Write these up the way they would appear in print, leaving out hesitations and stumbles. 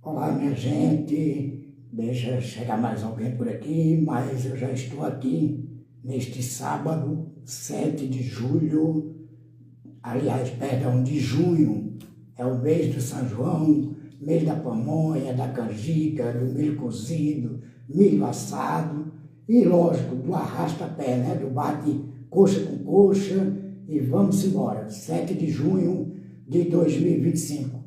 Olá, minha gente, deixa chegar mais alguém por aqui, mas eu já estou aqui neste sábado, 7 de julho, aliás, perdão, de junho, é o mês do São João, mês da pamonha, da canjica, do milho cozido, milho assado e, lógico, do arrasta-pé, né, do bate coxa com coxa e vamos embora, 7 de junho de 2025.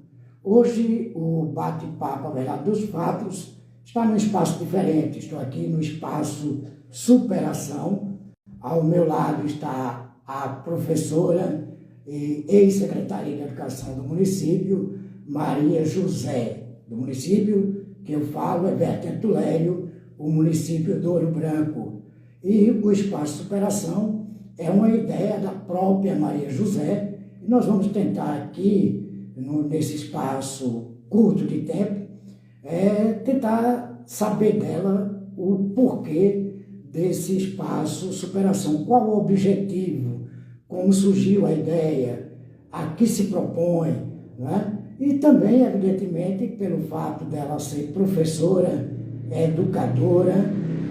Hoje, o bate-papo, a verdade dos fatos, está num espaço diferente. Estou aqui no espaço Superação. Ao meu lado está a professora e ex-secretária de Educação do município, Maria José. Do município que eu falo é Vertente Lério, o município do Ouro Branco. E o espaço Superação é uma ideia da própria Maria José. E nós vamos tentar aqui, nesse espaço curto de tempo, tentar saber dela o porquê desse espaço Superação, qual o objetivo, como surgiu a ideia, a que se propõe, né? E também, evidentemente, pelo fato dela ser professora, educadora,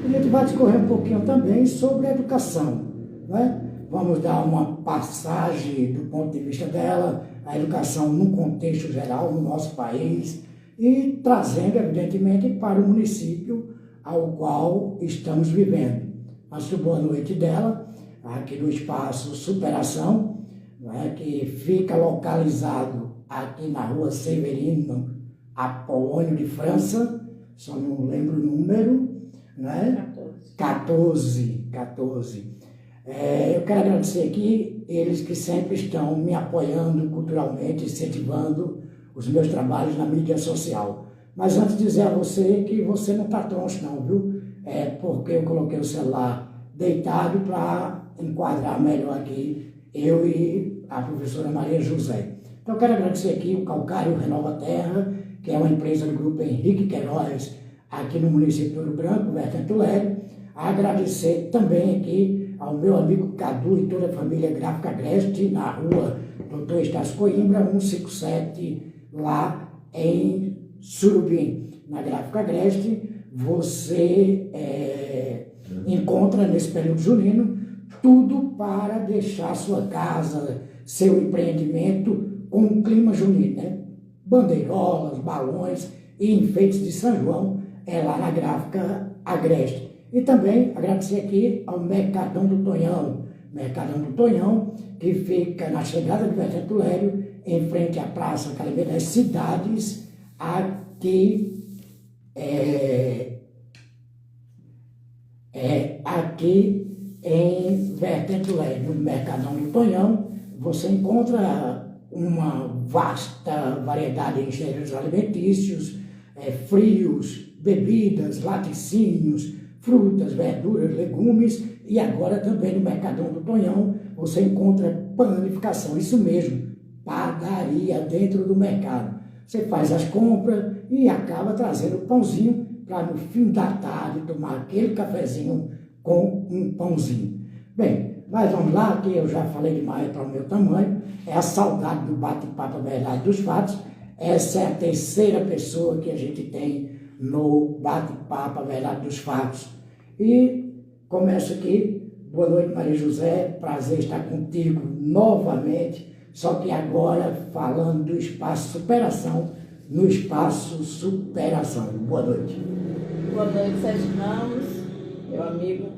a gente vai discorrer um pouquinho também sobre a educação, né? Vamos dar uma passagem do ponto de vista dela, a educação num contexto geral no nosso país e trazendo, evidentemente, para o município ao qual estamos vivendo. Mas boa noite dela, aqui no espaço Superação, né, que fica localizado aqui na rua Severino Apolônio de França, só não lembro o número, né? 14. Eu quero agradecer aqui eles que sempre estão me apoiando culturalmente, incentivando os meus trabalhos na mídia social. Mas antes de dizer a você que você não está troncho não, viu? É porque eu coloquei o celular deitado para enquadrar melhor aqui eu e a professora Maria José. Então eu quero agradecer aqui o Calcário Renova Terra, que é uma empresa do grupo Henrique Queiroz, aqui no município do Ouro Branco, Vertente Lério. Agradecer também aqui ao meu amigo Cadu e toda a família Gráfica Agreste, na rua Doutor Estácio Coimbra, 157, lá em Surubim. Na Gráfica Agreste, você encontra nesse período junino tudo para deixar sua casa, seu empreendimento com um clima junino, né? Bandeirolas, balões e enfeites de São João, é lá na Gráfica Agreste. E também agradecer aqui ao Mercadão do Tonhão, que fica na chegada de Vertente Lério, em frente à Praça Academia das Cidades, aqui em Vertente Lério. No Mercadão do Tonhão, você encontra uma vasta variedade de gêneros alimentícios, frios, bebidas, laticínios, frutas, verduras, legumes, e agora também no Mercadão do Tonhão você encontra panificação, isso mesmo, padaria dentro do mercado. Você faz as compras e acaba trazendo o pãozinho para no fim da tarde tomar aquele cafezinho com um pãozinho. Bem, mas vamos lá, que eu já falei demais para o meu tamanho, é a saudade do bate-papo, a verdade dos fatos. Essa é a terceira pessoa que a gente tem no bate-papo, a verdade dos fatos. E começo aqui, boa noite Maria José, prazer estar contigo novamente, só que agora falando do espaço Superação, no espaço Superação. Boa noite. Boa noite, Sérgio Ramos, meu amigo,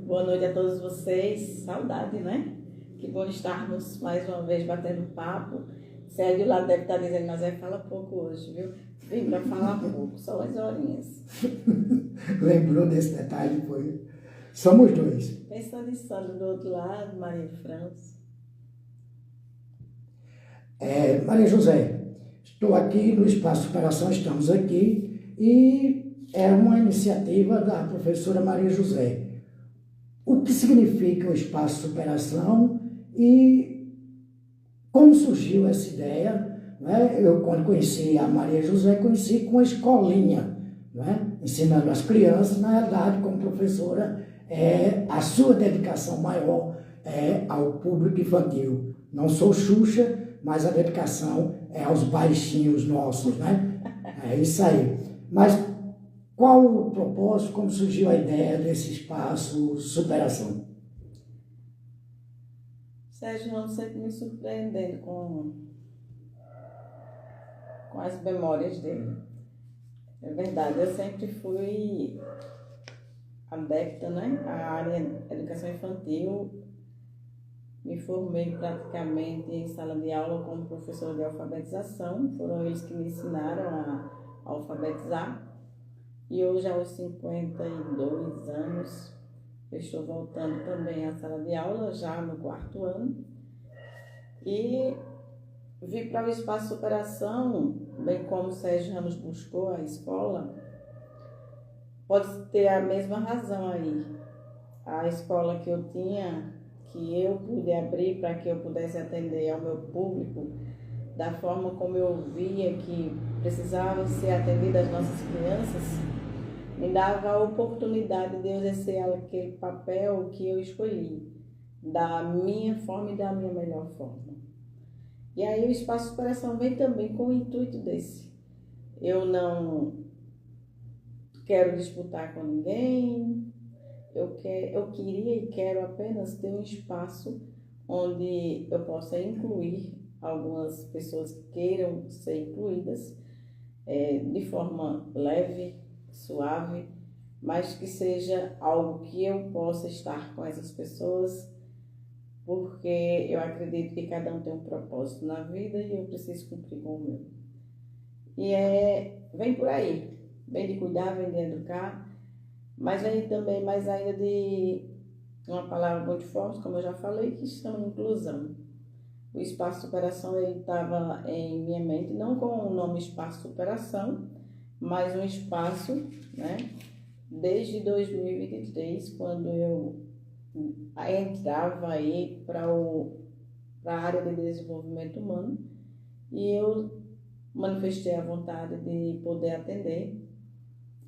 boa noite a todos vocês, saudade, né? Que bom estarmos mais uma vez batendo papo. Sérgio lá deve estar dizendo, mas fala pouco hoje, viu? Vim para falar pouco, só as horinhas. Lembrou desse detalhe, foi? Somos dois. Pensando em Sandro do outro lado, Maria França. Maria José, estou aqui no Espaço Superação, estamos aqui, e é uma iniciativa da professora Maria José. O que significa o Espaço Superação e como surgiu essa ideia? Né? Eu, quando conheci a Maria José, conheci com a escolinha, né? Ensinando as crianças, na realidade, como professora, a sua dedicação maior ao público infantil. Não sou Xuxa, mas a dedicação é aos baixinhos nossos, né? É isso aí. Mas qual o propósito, como surgiu a ideia desse espaço Superação? Sérgio Ramos sempre me surpreendendo com as memórias dele. É verdade, eu sempre fui adepta, né, à área de educação infantil. Me formei praticamente em sala de aula como professora de alfabetização. Foram eles que me ensinaram a alfabetizar. E hoje, aos 52 anos, eu estou voltando também à sala de aula, já no 4º ano. E vim para o Espaço Superação, bem como o Sérgio Ramos buscou a escola, pode ter a mesma razão aí. A escola que eu tinha, que eu pude abrir para que eu pudesse atender ao meu público, da forma como eu via que precisavam ser atendidas as nossas crianças, me dava a oportunidade de eu exercer aquele papel que eu escolhi, da minha forma e da minha melhor forma. E aí o Espaço Superação vem também com o intuito desse. Eu não quero disputar com ninguém, eu queria e quero apenas ter um espaço onde eu possa incluir algumas pessoas que queiram ser incluídas de forma leve, suave, mas que seja algo que eu possa estar com essas pessoas, porque eu acredito que cada um tem um propósito na vida e eu preciso cumprir com o meu. E vem por aí, vem de cuidar, vem de educar, mas vem também mais ainda de uma palavra muito forte, como eu já falei, que chama inclusão. O Espaço Superação estava em minha mente, não com o nome Espaço Superação, mas um espaço, né, desde 2023, quando eu entrava aí para a área de desenvolvimento humano, e eu manifestei a vontade de poder atender.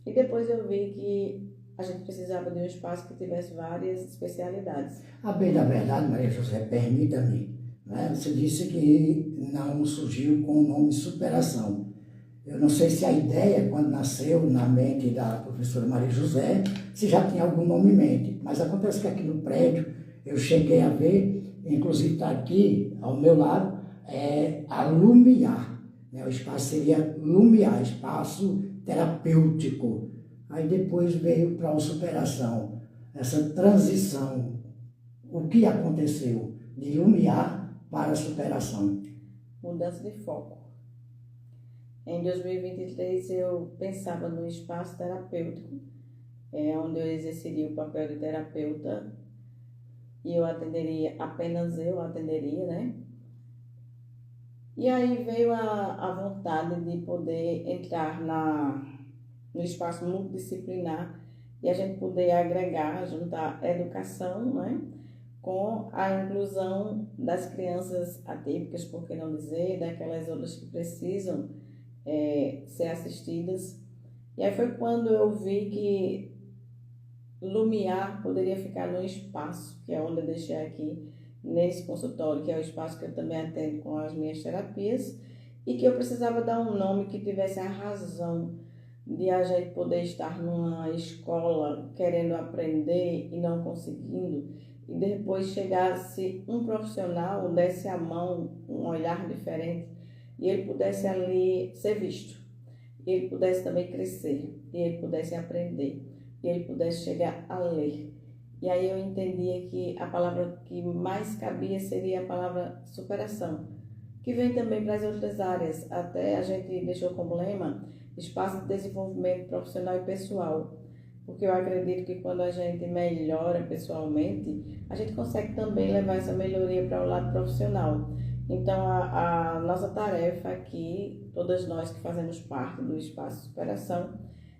E depois eu vi que a gente precisava de um espaço que tivesse várias especialidades. A bem da verdade, Maria José, permita-me, né? Você disse que não surgiu com o nome Superação. Eu não sei se a ideia, quando nasceu na mente da professora Maria José, se já tinha algum nome em mente. Mas acontece que aqui no prédio eu cheguei a ver, inclusive está aqui ao meu lado, a Lumiar. Né? O espaço seria Lumiar, espaço terapêutico. Aí depois veio para a Superação, essa transição. O que aconteceu de Lumiar para a Superação? Mudança de foco. Em 2023 eu pensava no espaço terapêutico, onde eu exerceria o papel de terapeuta e eu atenderia, né? E aí veio a vontade de poder entrar no espaço multidisciplinar e a gente poder agregar, juntar educação, né, com a inclusão das crianças atípicas, por que não dizer, daquelas outras que precisam ser assistidas. E aí foi quando eu vi que Lumiar poderia ficar no espaço, que é onde eu deixei aqui, nesse consultório, que é o espaço que eu também atendo com as minhas terapias, e que eu precisava dar um nome que tivesse a razão de a gente poder estar numa escola querendo aprender e não conseguindo, e depois chegasse um profissional, desse a mão, um olhar diferente, e ele pudesse ali ser visto, e ele pudesse também crescer, e ele pudesse aprender, e ele pudesse chegar a ler. E aí eu entendia que a palavra que mais cabia seria a palavra superação, que vem também para as outras áreas. Até a gente deixou como lema espaço de desenvolvimento profissional e pessoal, porque eu acredito que quando a gente melhora pessoalmente, a gente consegue também levar essa melhoria para o lado profissional. Então, a nossa tarefa aqui, todas nós que fazemos parte do Espaço Superação,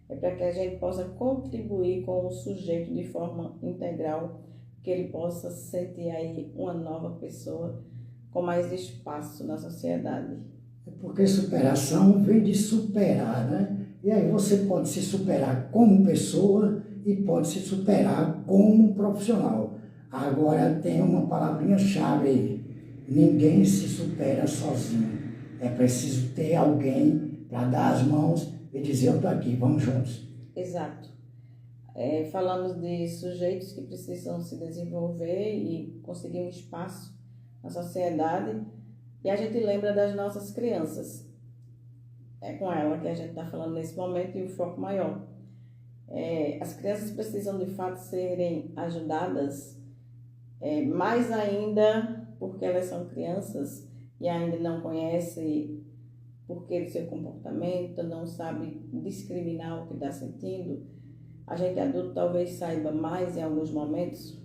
é para que a gente possa contribuir com o sujeito de forma integral, que ele possa se sentir aí uma nova pessoa com mais espaço na sociedade. É porque superação vem de superar, né? E aí você pode se superar como pessoa e pode se superar como profissional. Agora tem uma palavrinha-chave aí: ninguém se supera sozinho. É preciso ter alguém para dar as mãos e dizer: eu estou aqui, vamos juntos. Exato. Falamos de sujeitos que precisam se desenvolver e conseguir um espaço na sociedade, e a gente lembra das nossas crianças. É com ela que a gente está falando nesse momento e o foco maior. As crianças precisam de fato serem ajudadas, mais ainda porque elas são crianças e ainda não conhecem porquê do seu comportamento, não sabe discriminar o que está sentindo. A gente adulto talvez saiba mais em alguns momentos,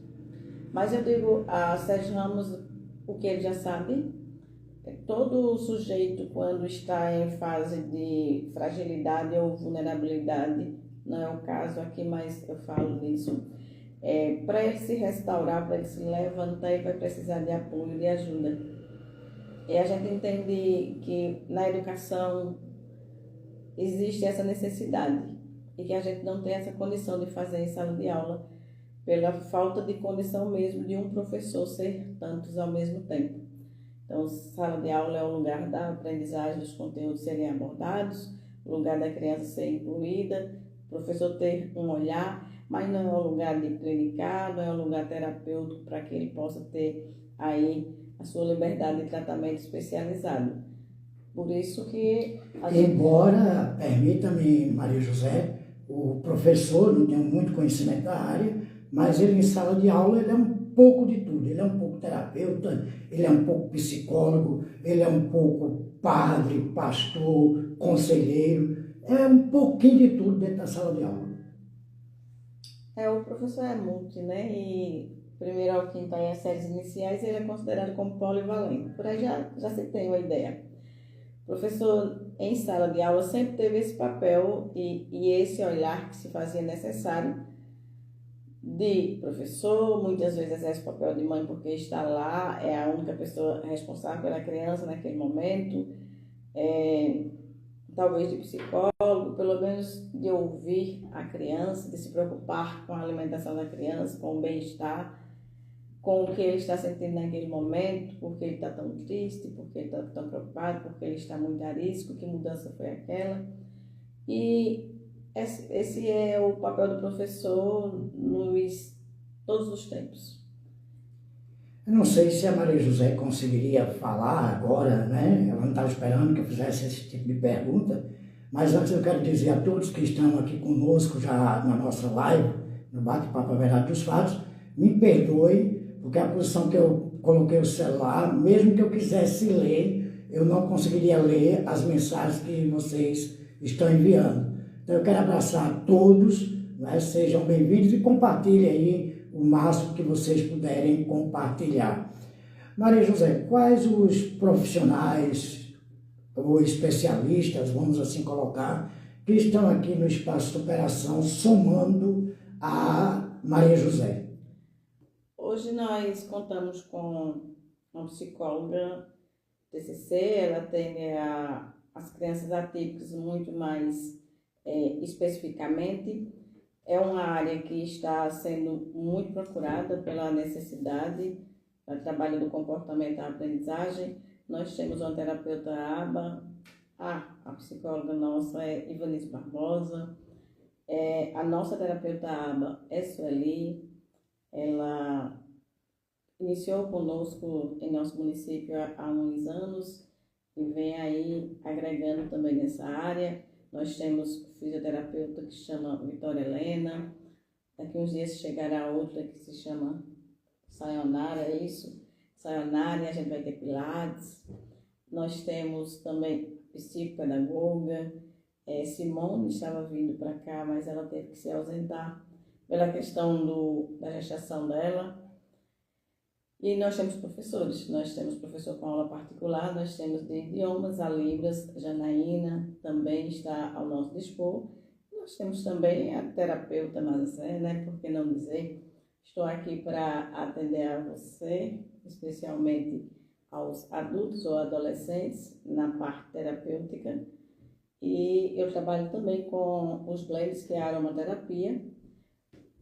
mas eu digo a Sérgio Ramos o que ele já sabe. Todo sujeito, quando está em fase de fragilidade ou vulnerabilidade, não é o caso aqui, mas eu falo disso, para ele se restaurar, para ele se levantar, ele vai precisar de apoio, de ajuda. E a gente entende que na educação existe essa necessidade e que a gente não tem essa condição de fazer em sala de aula pela falta de condição mesmo de um professor ser tantos ao mesmo tempo. Então, sala de aula é o lugar da aprendizagem dos conteúdos serem abordados, o lugar da criança ser incluída, o professor ter um olhar, mas não é um lugar de clinicar, não é um lugar terapêutico para que ele possa ter aí a sua liberdade de tratamento especializado. Por isso que... Embora, permita-me, Maria José, o professor não tem muito conhecimento da área, mas ele em sala de aula ele é um pouco de tudo. Ele é um pouco terapeuta, ele é um pouco psicólogo, ele é um pouco padre, pastor, conselheiro. É um pouquinho de tudo dentro da sala de aula. O professor é multi, né? E primeiro ao quinto aí as séries iniciais ele é considerado como polivalente. Por aí já se tem uma ideia. O professor em sala de aula sempre teve esse papel e esse olhar que se fazia necessário de professor, muitas vezes exerce o papel de mãe porque está lá, é a única pessoa responsável pela criança naquele momento, talvez de psicólogo, pelo menos de ouvir a criança, de se preocupar com a alimentação da criança, com o bem-estar, com o que ele está sentindo naquele momento, porque ele está tão triste, porque ele está tão preocupado, porque ele está muito a risco, que mudança foi aquela. E esse é o papel do professor nos todos os tempos. Eu não sei se a Maria José conseguiria falar agora, né? Ela não estava esperando que eu fizesse esse tipo de pergunta, mas antes eu quero dizer a todos que estão aqui conosco já na nossa live, no Bate-Papo A Verdade dos Fatos, me perdoe, porque a posição que eu coloquei o celular, mesmo que eu quisesse ler, eu não conseguiria ler as mensagens que vocês estão enviando. Então eu quero abraçar a todos, né? Sejam bem-vindos e compartilhem aí o máximo que vocês puderem compartilhar. Maria José, quais os profissionais ou especialistas, vamos assim colocar, que estão aqui no Espaço de Superação somando a Maria José? Hoje nós contamos com uma psicóloga TCC, ela atende as crianças atípicas muito mais especificamente. É uma área que está sendo muito procurada pela necessidade do trabalho do comportamento da aprendizagem. Nós temos uma terapeuta ABA, a psicóloga nossa é Ivanice Barbosa, a nossa terapeuta ABA é Sueli, ela iniciou conosco em nosso município há uns anos e vem aí agregando também nessa área. Nós temos fisioterapeuta que se chama Vitória Helena, daqui uns dias chegará outra que se chama Sayonara, é isso? Sayonara, e a gente vai ter pilates. Nós temos também psicopedagoga, Simone estava vindo para cá, mas ela teve que se ausentar pela questão da gestação dela. E nós temos professores, nós temos professor com aula particular, nós temos de idiomas, a Libras, Janaína também está ao nosso dispor. Nós temos também a terapeuta Mazé, né? Por que não dizer? Estou aqui para atender a você, especialmente aos adultos ou adolescentes na parte terapêutica. E eu trabalho também com os blends, que é a aromaterapia,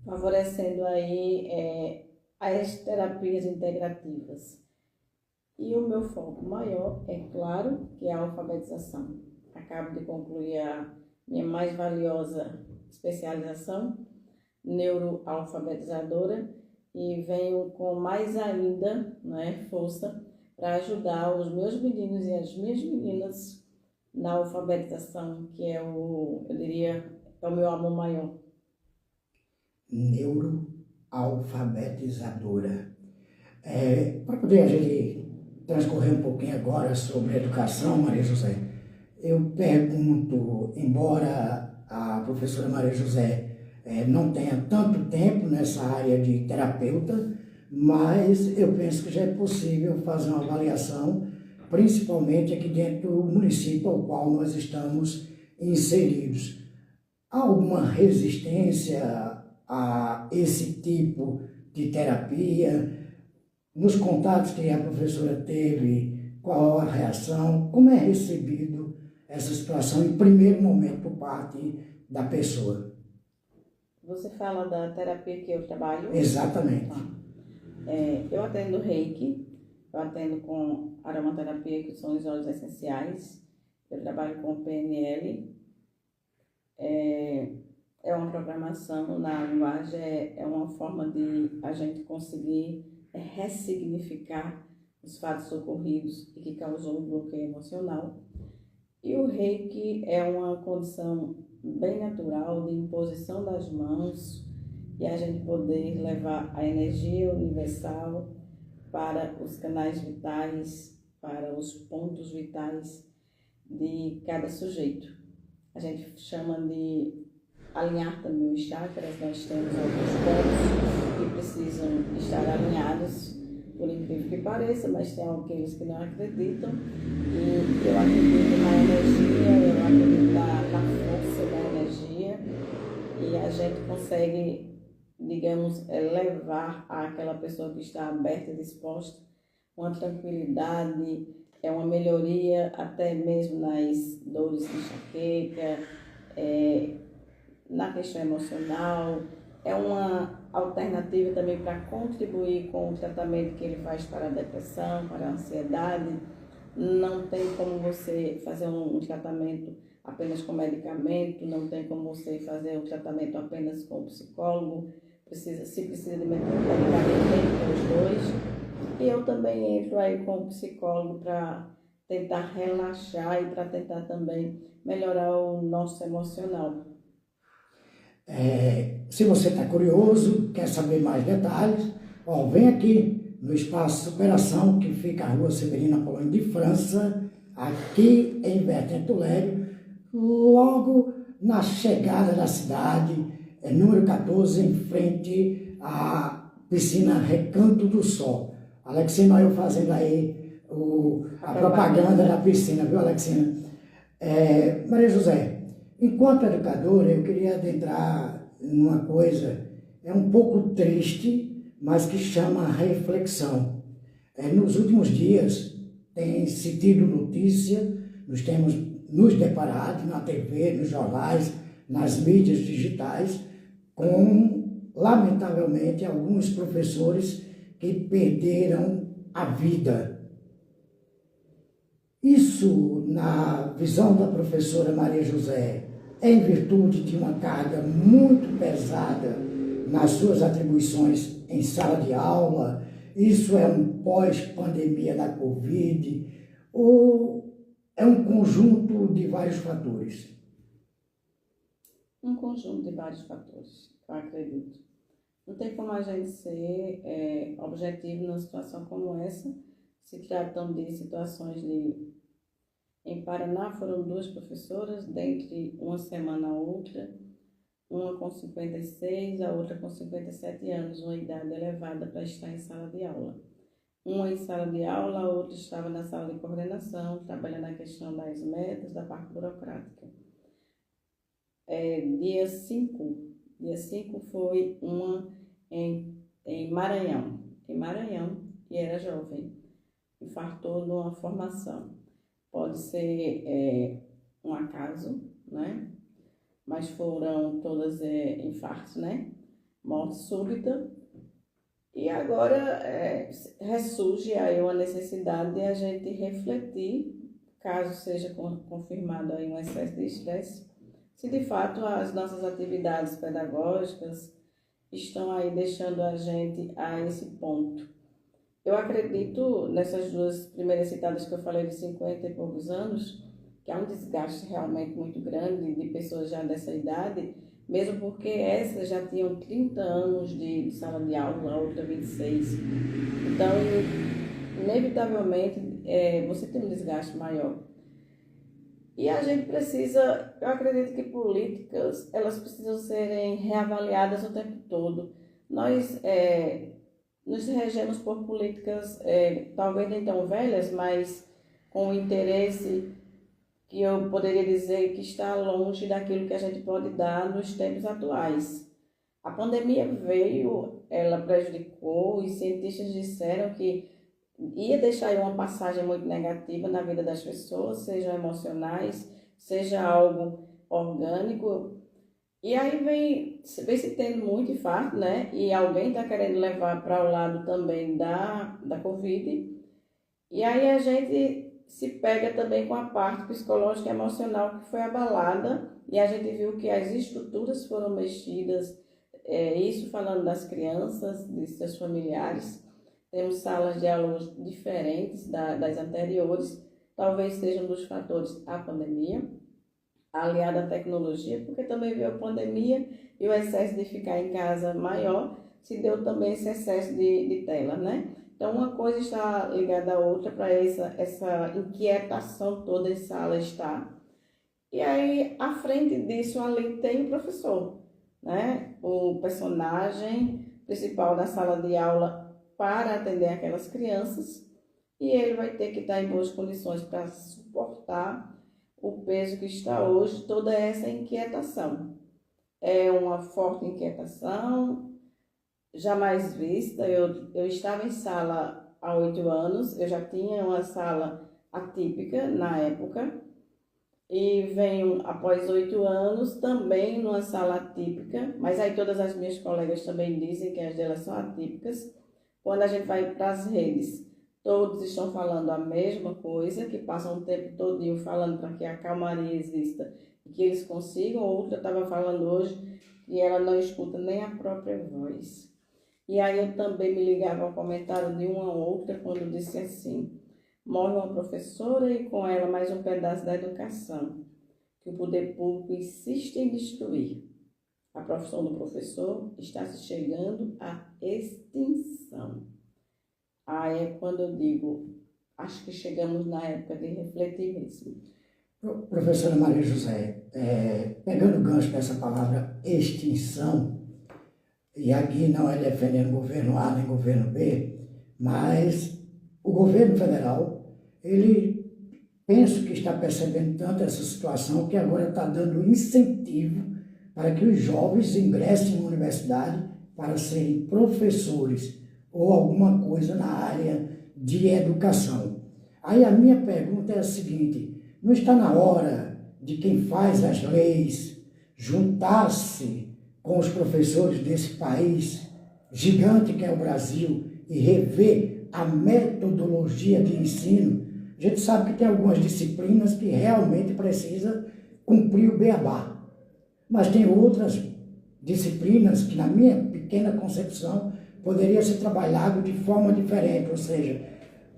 favorecendo aí as terapias integrativas. E o meu foco maior, é claro, que é a alfabetização. Acabo de concluir a minha mais valiosa especialização, neuroalfabetizadora, e venho com mais ainda, né, força para ajudar os meus meninos e as minhas meninas na alfabetização, que é eu diria, é o meu amor maior. Neuroalfabetizadora. Para poder a gente transcorrer um pouquinho agora sobre educação, Maria José, eu pergunto, embora a professora Maria José não tenha tanto tempo nessa área de terapeuta, mas eu penso que já é possível fazer uma avaliação, principalmente aqui dentro do município ao qual nós estamos inseridos. Há alguma resistência a esse tipo de terapia? Nos contatos que a professora teve, qual a reação? Como é recebido essa situação em primeiro momento por parte da pessoa? Você fala da terapia que eu trabalho? Exatamente. Eu atendo Reiki, eu atendo com aromaterapia, que são os óleos essenciais, eu trabalho com PNL, é uma programação na linguagem, é uma forma de a gente conseguir ressignificar os fatos ocorridos e que causou um bloqueio emocional. E o Reiki é uma condição bem natural de imposição das mãos e a gente poder levar a energia universal para os canais vitais, para os pontos vitais de cada sujeito. A gente chama de alinhar também os chakras, nós temos alguns pontos que precisam estar alinhados, por incrível que pareça, mas tem aqueles que não acreditam. E eu acredito na energia, eu acredito na força da energia, e a gente consegue, digamos, levar àquela pessoa que está aberta e disposta uma tranquilidade, uma melhoria até mesmo nas dores de enxaqueca, na questão emocional. É uma alternativa também para contribuir com o tratamento que ele faz para a depressão, para a ansiedade. Não tem como você fazer um tratamento apenas com medicamento, não tem como você fazer um tratamento apenas com psicólogo. Se precisa de medicamento, tem os dois. E eu também entro aí com o psicólogo para tentar relaxar e para tentar também melhorar o nosso emocional. Se você está curioso, quer saber mais detalhes, vem aqui no Espaço Superação, que fica na Rua Severina Polônia de França, aqui em Bertento-Lério, logo na chegada da cidade, número 14, em frente à piscina Recanto do Sol. Alexina, eu fazendo aí a propaganda da piscina, viu, Alexina? Maria José, enquanto educadora, eu queria adentrar numa coisa, um pouco triste, mas que chama reflexão. Nos últimos dias, tem se tido notícia, nós temos nos deparado na TV, nos jornais, nas mídias digitais, com, lamentavelmente, alguns professores que perderam a vida. Isso, na visão da professora Maria José, é em virtude de uma carga muito pesada nas suas atribuições em sala de aula? Isso é um pós-pandemia da Covid? Ou é um conjunto de vários fatores? Um conjunto de vários fatores, eu acredito. Não tem como a gente ser objetivo numa situação como essa, se tratando de situações de... Em Paraná foram 2 professoras, dentre uma semana a outra, uma com 56, a outra com 57 anos, uma idade elevada para estar em sala de aula. Uma em sala de aula, a outra estava na sala de coordenação, trabalhando a questão das metas, da parte burocrática. Dia 5 foi uma em Maranhão, e era jovem, infartou numa formação. Pode ser um acaso, né? Mas foram todas infartos, né? morte súbita. E agora ressurge aí uma necessidade de a gente refletir, caso seja confirmado aí um excesso de estresse, se de fato as nossas atividades pedagógicas estão aí deixando a gente a esse ponto. Eu acredito, nessas duas primeiras citadas que eu falei de 50 e poucos anos, que há um desgaste realmente muito grande de pessoas já dessa idade, mesmo porque essas já tinham 30 anos de sala de aula, a outra 26. Então, inevitavelmente, você tem um desgaste maior. E a gente precisa, eu acredito que políticas, elas precisam serem reavaliadas o tempo todo. Nós nos regemos por políticas, talvez nem tão velhas, mas com interesse que eu poderia dizer que está longe daquilo que a gente pode dar nos tempos atuais. A pandemia veio, ela prejudicou, e cientistas disseram que ia deixar aí uma passagem muito negativa na vida das pessoas, sejam emocionais, seja algo orgânico. E aí vem se tendo muito infarto, né? E alguém está querendo levar para o lado também da Covid. E aí a gente se pega também com a parte psicológica e emocional que foi abalada, e a gente viu que as estruturas foram mexidas, isso falando das crianças, de seus familiares. Temos salas de aula diferentes das anteriores, talvez sejam dos fatores a pandemia, aliada à tecnologia, porque também veio a pandemia e o excesso de ficar em casa maior, se deu também esse excesso de tela, né? Então, uma coisa está ligada à outra para essa inquietação toda em sala estar. E aí, à frente disso, ali tem o professor, né? O personagem principal da sala de aula para atender aquelas crianças, e ele vai ter que estar em boas condições para suportar o peso que está hoje, toda essa inquietação. É uma forte inquietação, jamais vista. Eu estava em sala há 8 anos, eu já tinha uma sala atípica na época, e venho após 8 anos também numa sala atípica, mas aí todas as minhas colegas também dizem que as delas são atípicas. Quando a gente vai para as redes, todos estão falando a mesma coisa, que passam o tempo todinho falando para que a calmaria exista e que eles consigam. Outra estava falando hoje que ela não escuta nem a própria voz. E aí eu também me ligava ao comentário de uma outra quando disse assim: morre uma professora e com ela mais um pedaço da educação, que o poder público insiste em destruir. A profissão do professor está se chegando à extinção. Aí é quando eu digo, acho que chegamos na época de refletir mesmo. Professora Maria José, pegando o gancho dessa palavra extinção, e aqui não é defendendo governo A nem governo B, mas o governo federal, ele penso que está percebendo tanto essa situação que agora está dando incentivo para que os jovens ingressem na universidade para serem professores ou alguma coisa na área de educação. Aí a minha pergunta é a seguinte: não está na hora de quem faz as leis juntar-se com os professores desse país gigante que é o Brasil e rever a metodologia de ensino? A gente sabe que tem algumas disciplinas que realmente precisa cumprir o beabá, mas tem outras disciplinas que, na minha pequena concepção, poderia ser trabalhado de forma diferente, ou seja,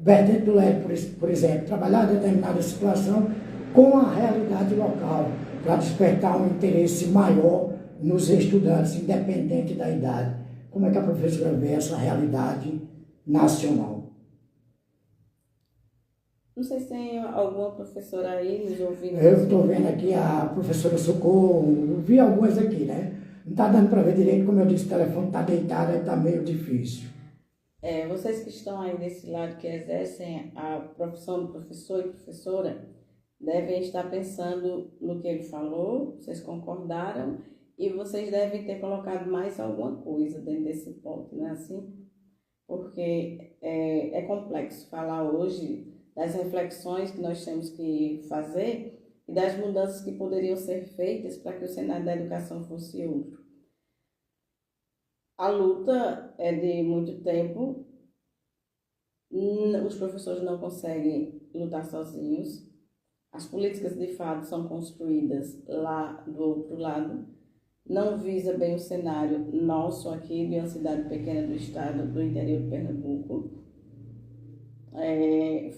vertente do LED, por exemplo, trabalhar determinada situação com a realidade local, para despertar um interesse maior nos estudantes, independente da idade. Como é que a professora vê essa realidade nacional? Não sei se tem alguma professora aí nos ouvindo. Eu estou vendo aqui a professora Socorro, vi algumas aqui, né? Não está dando para ver direito, como eu disse, o telefone está deitado, aí está meio difícil. Vocês que estão aí desse lado, que exercem a profissão de professor e professora, devem estar pensando no que ele falou, vocês concordaram, e vocês devem ter colocado mais alguma coisa dentro desse ponto, não é assim? Porque é complexo falar hoje das reflexões que nós temos que fazer e das mudanças que poderiam ser feitas para que o cenário da educação fosse outro. A luta é de muito tempo, os professores não conseguem lutar sozinhos, as políticas de fato são construídas lá do outro lado, não visa bem o cenário nosso aqui de uma cidade pequena do estado, do interior de Pernambuco.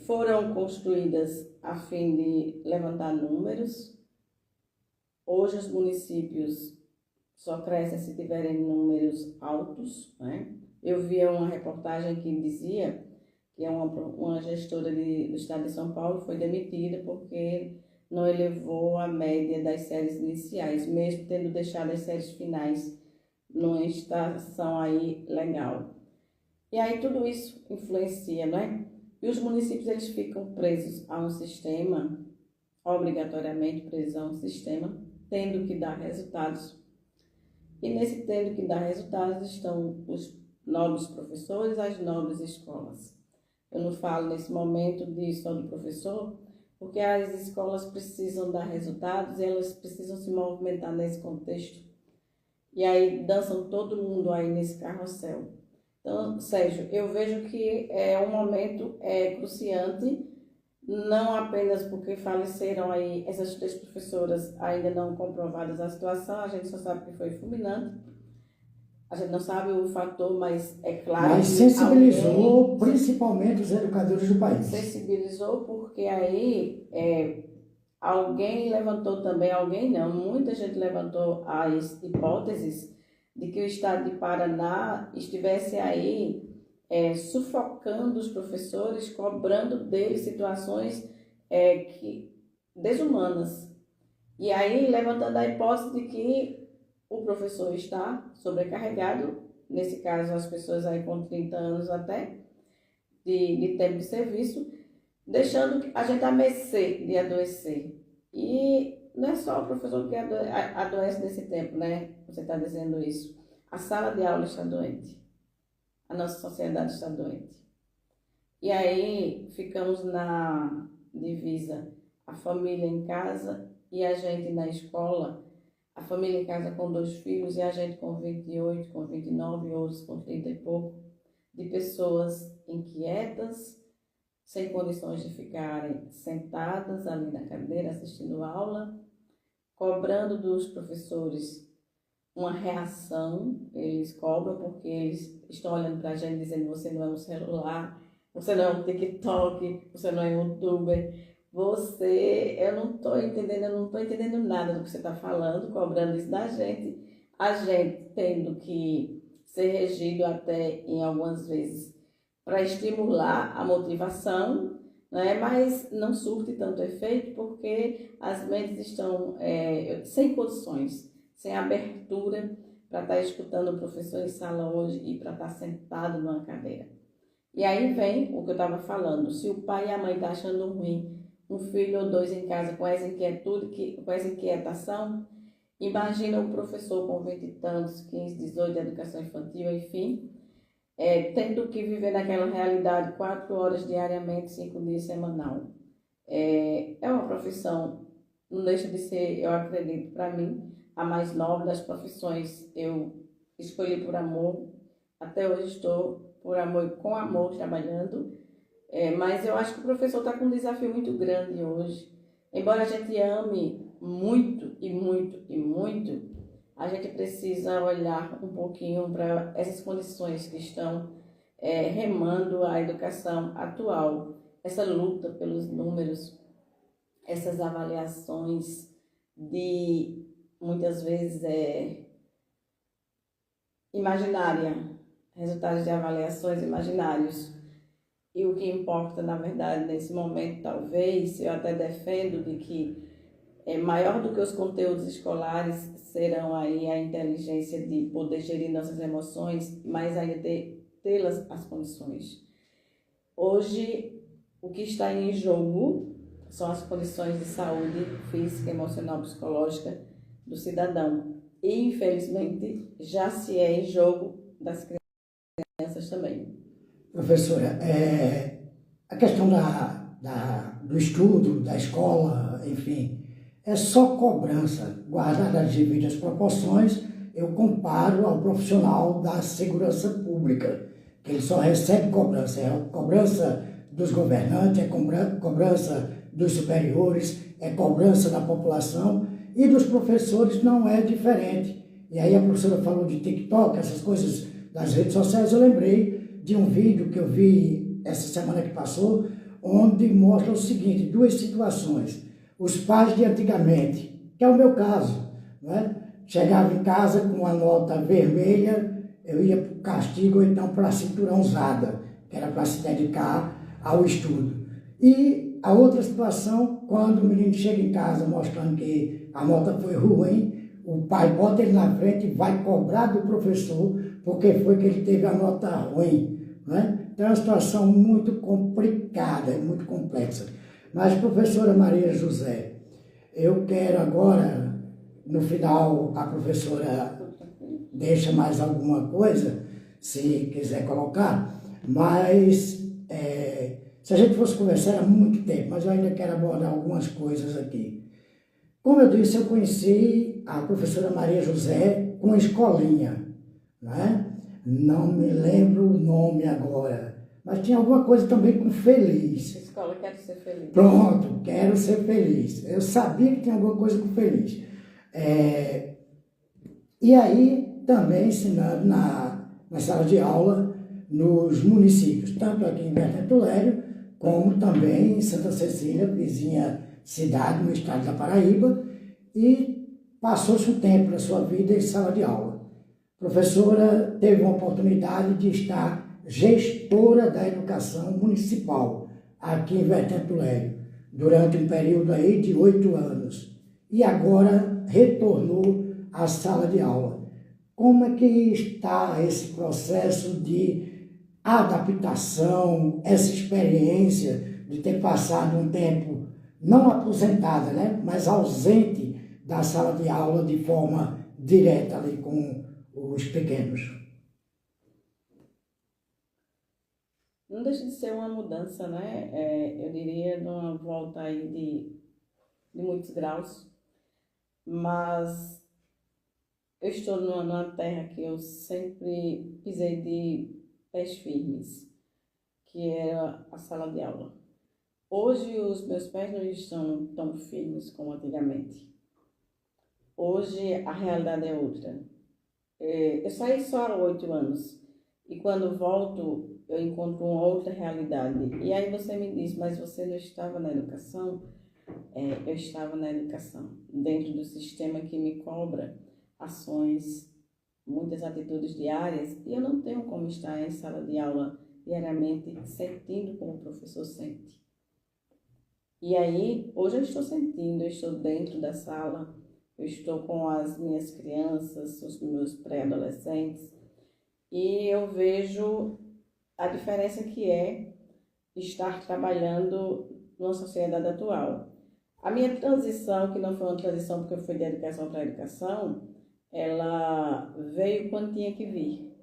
Foram construídas a fim de levantar números. Hoje os municípios só crescem se tiverem números altos, né? Eu vi uma reportagem que dizia que uma gestora do estado de São Paulo foi demitida porque não elevou a média das séries iniciais, mesmo tendo deixado as séries finais numa estação aí legal. E aí tudo isso influencia, né? E os municípios eles ficam presos a um sistema, obrigatoriamente presos a um sistema, tendo que dar resultados. E nesse tendo que dar resultados estão os nobres professores, as nobres escolas. Eu não falo nesse momento só do professor, porque as escolas precisam dar resultados e elas precisam se movimentar nesse contexto. E aí dançam todo mundo aí nesse carrossel. Então, Sérgio, eu vejo que é um momento cruciante, não apenas porque faleceram aí essas 3 professoras ainda não comprovadas a situação, a gente só sabe que foi fulminante, a gente não sabe o fator, mas é claro Mas que sensibilizou principalmente os educadores do país. sensibilizou porque aí alguém levantou também, alguém não, muita gente levantou as hipóteses de que o estado de Paraná estivesse aí sufocando os professores, cobrando deles situações desumanas. E aí levantando a hipótese de que o professor está sobrecarregado, nesse caso as pessoas aí com 30 anos até, de tempo de serviço, deixando a gente à mercê de adoecer. E não é só o professor que adoece nesse tempo, né? Você está dizendo isso. A sala de aula está doente. A nossa sociedade está doente. E aí ficamos na divisa, a família em casa e a gente na escola, a família em casa com 2 filhos e a gente com 28, com 29, outros com 30 e pouco, de pessoas inquietas, sem condições de ficarem sentadas ali na cadeira assistindo aula, cobrando dos professores uma reação. Eles cobram porque eles estão olhando para a gente dizendo: você não é um celular, você não é um TikTok, você não é um youtuber, eu não estou entendendo nada do que você está falando, cobrando isso da gente, a gente tendo que ser regido até em algumas vezes para estimular a motivação, né? Mas não surte tanto efeito porque as mentes estão sem condições, sem abertura para estar escutando o professor em sala hoje e para estar sentado numa cadeira. E aí vem o que eu estava falando: se o pai e a mãe estão achando ruim um filho ou 2 em casa com essa inquietude, com essa inquietação, imagina um professor com 20 e tantos, 15, 18 de educação infantil, enfim, tendo que viver naquela realidade 4 horas diariamente, 5 dias semanal. É uma profissão, não deixa de ser, eu acredito, para mim, a mais nobre das profissões. Eu escolhi por amor, até hoje estou por amor e com amor trabalhando, mas eu acho que o professor está com um desafio muito grande hoje. Embora a gente ame muito e muito e muito, a gente precisa olhar um pouquinho para essas condições que estão remando a educação atual, essa luta pelos números, essas avaliações de, muitas vezes, imaginária, resultados de avaliações imaginários. E o que importa, na verdade, nesse momento, talvez, eu até defendo de que maior do que os conteúdos escolares serão aí a inteligência de poder gerir nossas emoções, mas ainda tê-las as condições. Hoje, o que está em jogo são as condições de saúde física, emocional, psicológica do cidadão. E, infelizmente, já se é em jogo das crianças também. Professora, a questão do estudo, da escola, enfim, é só cobrança, guardada as devidas proporções, eu comparo ao profissional da segurança pública, que ele só recebe cobrança, é cobrança dos governantes, é cobrança dos superiores, é cobrança da população, e dos professores não é diferente. E aí a professora falou de TikTok, essas coisas das redes sociais, eu lembrei de um vídeo que eu vi essa semana que passou, onde mostra o seguinte, duas situações. Os pais de antigamente, que é o meu caso, né? Chegava em casa com uma nota vermelha, eu ia para o castigo ou então para a cinturãozada, que era para se dedicar ao estudo. E a outra situação, quando o menino chega em casa mostrando que a nota foi ruim, o pai bota ele na frente e vai cobrar do professor porque foi que ele teve a nota ruim, né? Então é uma situação muito complicada e muito complexa. Mas, professora Maria José, eu quero agora, no final, a professora deixa mais alguma coisa, se quiser colocar, mas se a gente fosse conversar há muito tempo, mas eu ainda quero abordar algumas coisas aqui. Como eu disse, eu conheci a professora Maria José com uma escolinha, né? Não me lembro o nome agora, mas tinha alguma coisa também com feliz. Escola, quero ser feliz. Pronto, quero ser feliz. Eu sabia que tinha alguma coisa com feliz. E aí, também ensinando na sala de aula nos municípios, tanto aqui em Bertento Lério, como também em Santa Cecília, vizinha cidade no estado da Paraíba, e passou-se um tempo da sua vida em sala de aula. A professora teve uma oportunidade de estar gestora da educação municipal aqui em Bertento Lério, durante um período aí de 8 anos. E agora retornou à sala de aula. Como é que está esse processo de adaptação, essa experiência de ter passado um tempo não aposentada, né, mas ausente da sala de aula de forma direta ali com os pequenos? Não deixa de ser uma mudança, né? Eu diria de uma volta aí de muitos graus, mas eu estou numa terra que eu sempre pisei de pés firmes, que era a sala de aula. Hoje os meus pés não estão tão firmes como antigamente. Hoje a realidade é outra. Eu saí só há 8 anos e quando volto eu encontro uma outra realidade. E aí você me diz, mas você não estava na educação? Eu estava na educação, dentro do sistema que me cobra ações, muitas atitudes diárias, e eu não tenho como estar em sala de aula diariamente sentindo como o professor sente. E aí, hoje eu estou sentindo, eu estou dentro da sala, eu estou com as minhas crianças, os meus pré-adolescentes, e eu vejo a diferença que é estar trabalhando numa sociedade atual. A minha transição, que não foi uma transição porque eu fui de educação para educação, ela veio quando tinha que vir.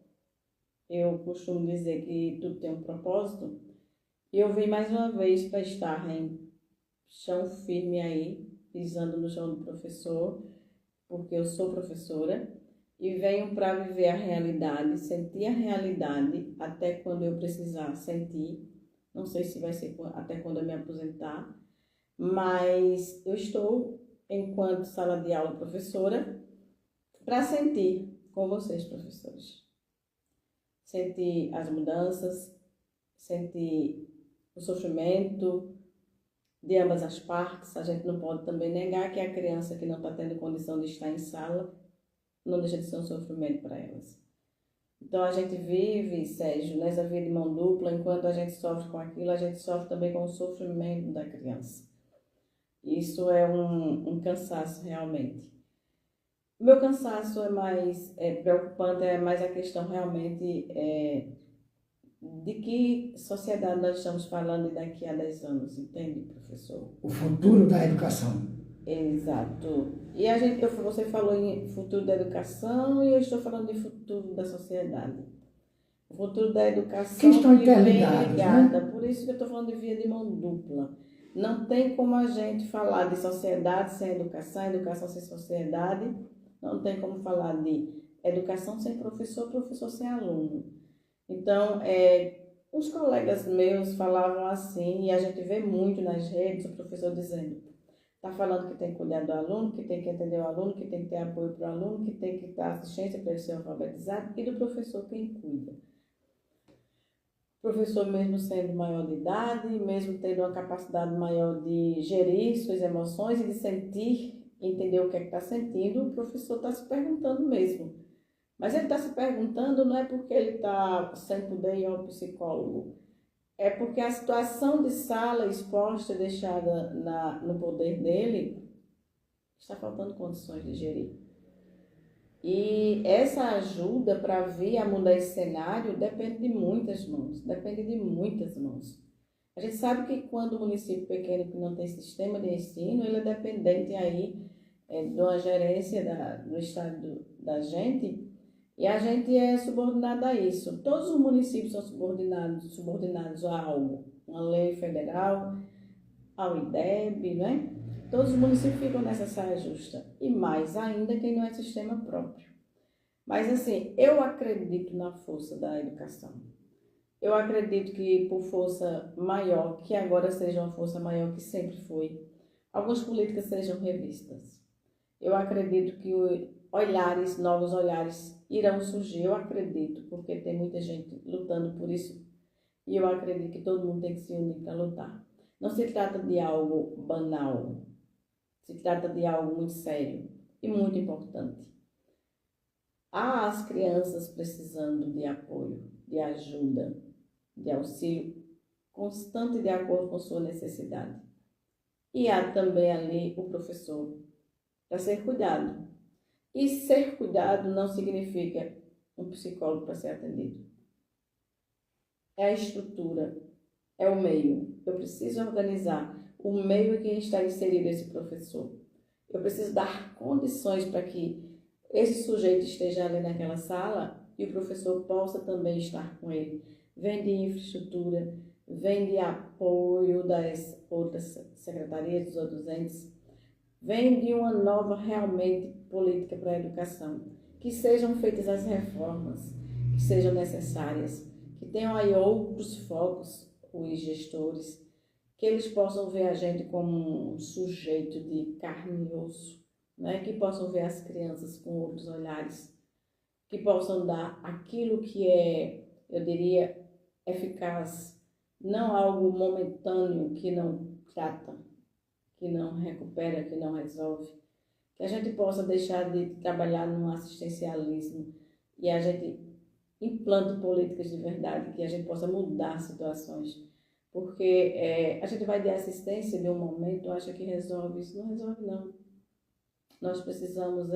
Eu costumo dizer que tudo tem um propósito, e eu vim mais uma vez para estar em chão firme aí, pisando no chão do professor, porque eu sou professora, e venho para viver a realidade, sentir a realidade até quando eu precisar sentir. Não sei se vai ser até quando eu me aposentar, mas eu estou, enquanto sala de aula professora, para sentir com vocês, professores. Sentir as mudanças, sentir o sofrimento de ambas as partes. A gente não pode também negar que a criança que não está tendo condição de estar em sala não deixa de ser um sofrimento para elas. Então a gente vive, Sérgio, nessa vida de mão dupla. Enquanto a gente sofre com aquilo, a gente sofre também com o sofrimento da criança. Isso é um cansaço realmente. O meu cansaço é mais preocupante, é mais a questão realmente de que sociedade nós estamos falando daqui a 10 anos, entende, professor? O futuro da educação. Exato. E você falou em futuro da educação e eu estou falando de futuro da sociedade. O futuro da educação que estão que vem interligados, ligada, né? por isso que eu estou falando de via de mão dupla. Não tem como a gente falar de sociedade sem educação, educação sem sociedade. Não tem como falar de educação sem professor, professor sem aluno. Então, uns colegas meus falavam assim, e a gente vê muito nas redes, o professor dizendo, está falando que tem que cuidar do aluno, que tem que atender o aluno, que tem que ter apoio para o aluno, que tem que dar assistência para ele ser alfabetizado, e do professor quem cuida. O professor, mesmo sendo maior de idade, mesmo tendo uma capacidade maior de gerir suas emoções e de sentir, entender o que é que está sentindo, o professor está se perguntando mesmo. Mas ele está se perguntando não é porque ele está sem poder ir ao psicólogo, é porque a situação de sala exposta, deixada no poder dele, está faltando condições de gerir. E essa ajuda para vir a mudar esse cenário depende de muitas mãos, depende de muitas mãos. A gente sabe que quando o município pequeno que não tem sistema de ensino, ele é dependente aí de uma gerência do estado da gente, e a gente é subordinado a isso. Todos os municípios são subordinados a algo, uma lei federal, ao IDEB, né? Todos os municípios ficam nessa saia justa. E mais ainda quem não é sistema próprio. Mas assim, eu acredito na força da educação. Eu acredito que por força maior, que agora seja uma força maior que sempre foi, algumas políticas sejam revistas. Eu acredito que novos olhares irão surgir, eu acredito, porque tem muita gente lutando por isso. E eu acredito que todo mundo tem que se unir para lutar. Não se trata de algo banal, se trata de algo muito sério e muito importante. Há as crianças precisando de apoio, de ajuda, de auxílio constante de acordo com sua necessidade. E há também ali o professor para ser cuidado. E ser cuidado não significa um psicólogo para ser atendido. É a estrutura, é o meio. Eu preciso organizar o meio em que está inserido esse professor. Eu preciso dar condições para que esse sujeito esteja ali naquela sala e o professor possa também estar com ele. Vem de infraestrutura, vem de apoio das outras secretarias, dos outros entes, vem de uma nova realmente política para a educação. Que sejam feitas as reformas que sejam necessárias, que tenham aí outros focos, os gestores, que eles possam ver a gente como um sujeito de carne e osso, né? Que possam ver as crianças com outros olhares, que possam dar aquilo que é, eu diria, eficaz, não algo momentâneo que não trata, que não recupera, que não resolve. Que a gente possa deixar de trabalhar num assistencialismo e a gente implante políticas de verdade, que a gente possa mudar situações. Porque a gente vai de assistência de um momento, acha que resolve isso. Não resolve, não. Nós precisamos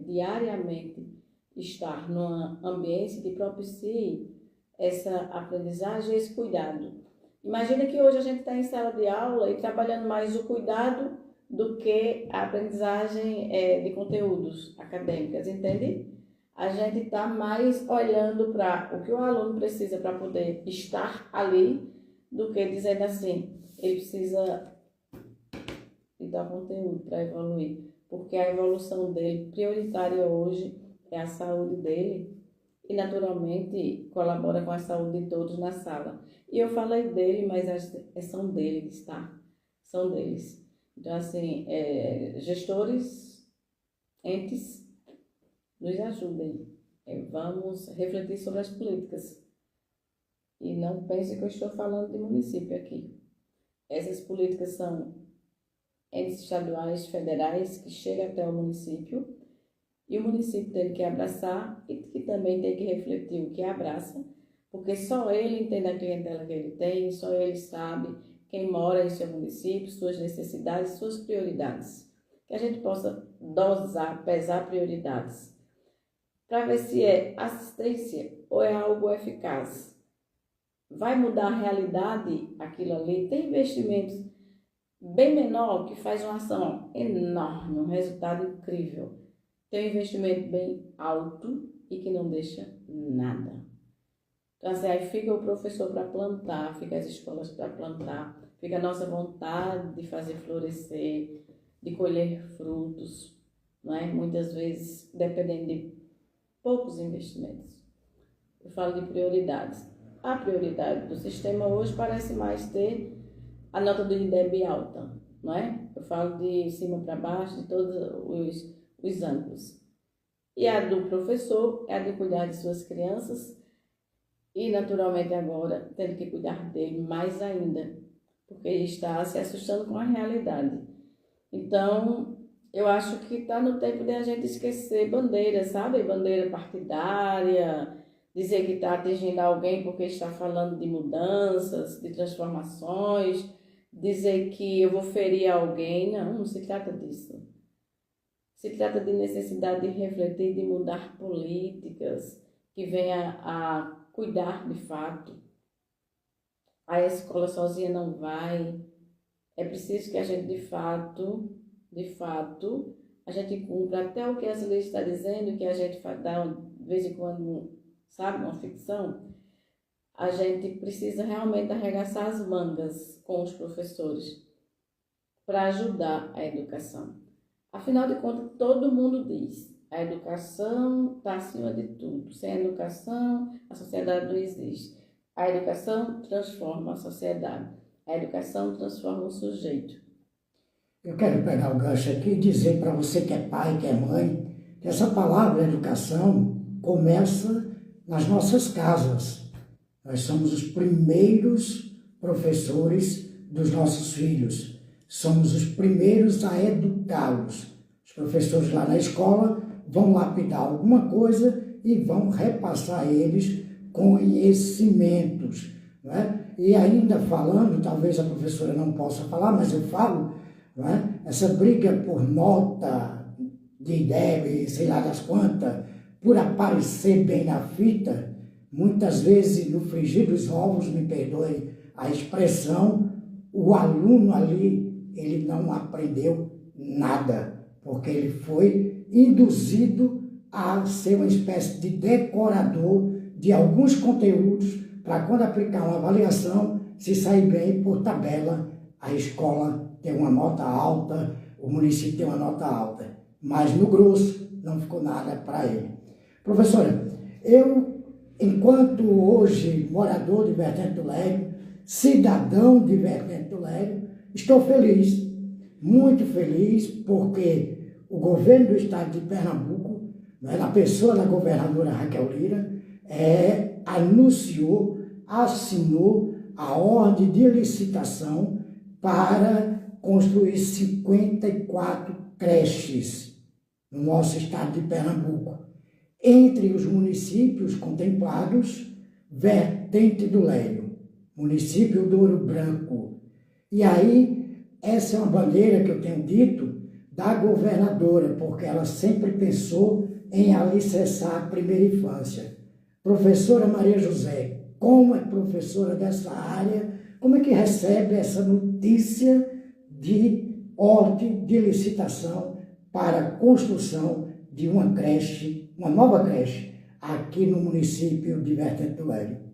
diariamente estar num ambiente que propicie essa aprendizagem e esse cuidado. Imagina que hoje a gente está em sala de aula e trabalhando mais o cuidado do que a aprendizagem de conteúdos acadêmicos, entende? A gente está mais olhando para o que o aluno precisa para poder estar ali, do que dizendo assim, ele precisa de dar conteúdo para evoluir, porque a evolução dele, prioritária hoje, é a saúde dele e naturalmente colabora com a saúde de todos na sala. E eu falei dele, mas são deles, tá? São deles. Então, assim, gestores, entes, nos ajudem. Vamos refletir sobre as políticas. E não pense que eu estou falando de município aqui. Essas políticas são entes estaduais, federais, que chegam até o município, e o município tem que abraçar e que também tem que refletir o que abraça, porque só ele entende a clientela que ele tem, só ele sabe quem mora em seu município, suas necessidades, suas prioridades. Que a gente possa dosar, pesar prioridades, para ver se é assistência ou é algo eficaz. Vai mudar a realidade aquilo ali? Tem investimentos bem menor que faz uma ação enorme, um resultado incrível. Tem um investimento bem alto e que não deixa nada. Então, assim, aí fica o professor para plantar, fica as escolas para plantar, fica a nossa vontade de fazer florescer, de colher frutos. não é? Muitas vezes dependendo de poucos investimentos. Eu falo de prioridades. A prioridade do sistema hoje parece mais ter a nota do IDEB alta, não é? Eu falo de cima para baixo, de todos os ângulos. E a do professor é a de cuidar de suas crianças e, naturalmente, agora tendo que cuidar dele mais ainda, porque ele está se assustando com a realidade. Então, eu acho que está no tempo de a gente esquecer bandeiras, sabe? Bandeira partidária, dizer que está atingindo alguém porque está falando de mudanças, de transformações, dizer que eu vou ferir alguém. Não, não se trata disso. Se trata de necessidade de refletir, de mudar políticas que venha a cuidar de fato. A escola sozinha não vai. É preciso que a gente de fato, a gente cumpra até o que essa lei está dizendo, que a gente dá de vez em quando, sabe, uma ficção. A gente precisa realmente arregaçar as mangas com os professores para ajudar a educação. Afinal de contas, todo mundo diz, a educação está acima de tudo. Sem a educação, a sociedade não existe. A educação transforma a sociedade. A educação transforma o sujeito. Eu quero pegar o gancho aqui e dizer para você que é pai, que é mãe, que essa palavra educação começa nas nossas casas. Nós somos os primeiros professores dos nossos filhos. Somos os primeiros a educá-los. Os professores lá na escola vão lapidar alguma coisa e vão repassar a eles conhecimentos, não é? E ainda falando, talvez a professora não possa falar, mas eu falo, não é? Essa briga por nota de IDEB, sei lá das quantas, por aparecer bem na fita, muitas vezes no frigir dos ovos, me perdoe a expressão, o aluno ali, ele não aprendeu nada, porque ele foi induzido a ser uma espécie de decorador de alguns conteúdos para quando aplicar uma avaliação, se sair bem por tabela, a escola tem uma nota alta, o município tem uma nota alta. Mas no grosso não ficou nada para ele. Professora, eu, enquanto hoje morador de Vertente do Lério, cidadão de Vertente do Lério, estou feliz, muito feliz, porque o governo do estado de Pernambuco, na pessoa da governadora Raquel Lira, anunciou, assinou a ordem de licitação para construir 54 creches no nosso estado de Pernambuco. Entre os municípios contemplados, Vertente do Lério, município do Ouro Branco. E aí, essa é uma bandeira que eu tenho dito da governadora, porque ela sempre pensou em alicerçar a primeira infância. Professora Maria José, como é professora dessa área, como é que recebe essa notícia de ordem de licitação para a construção de uma creche, uma nova creche, aqui no município de Vertente do Lério?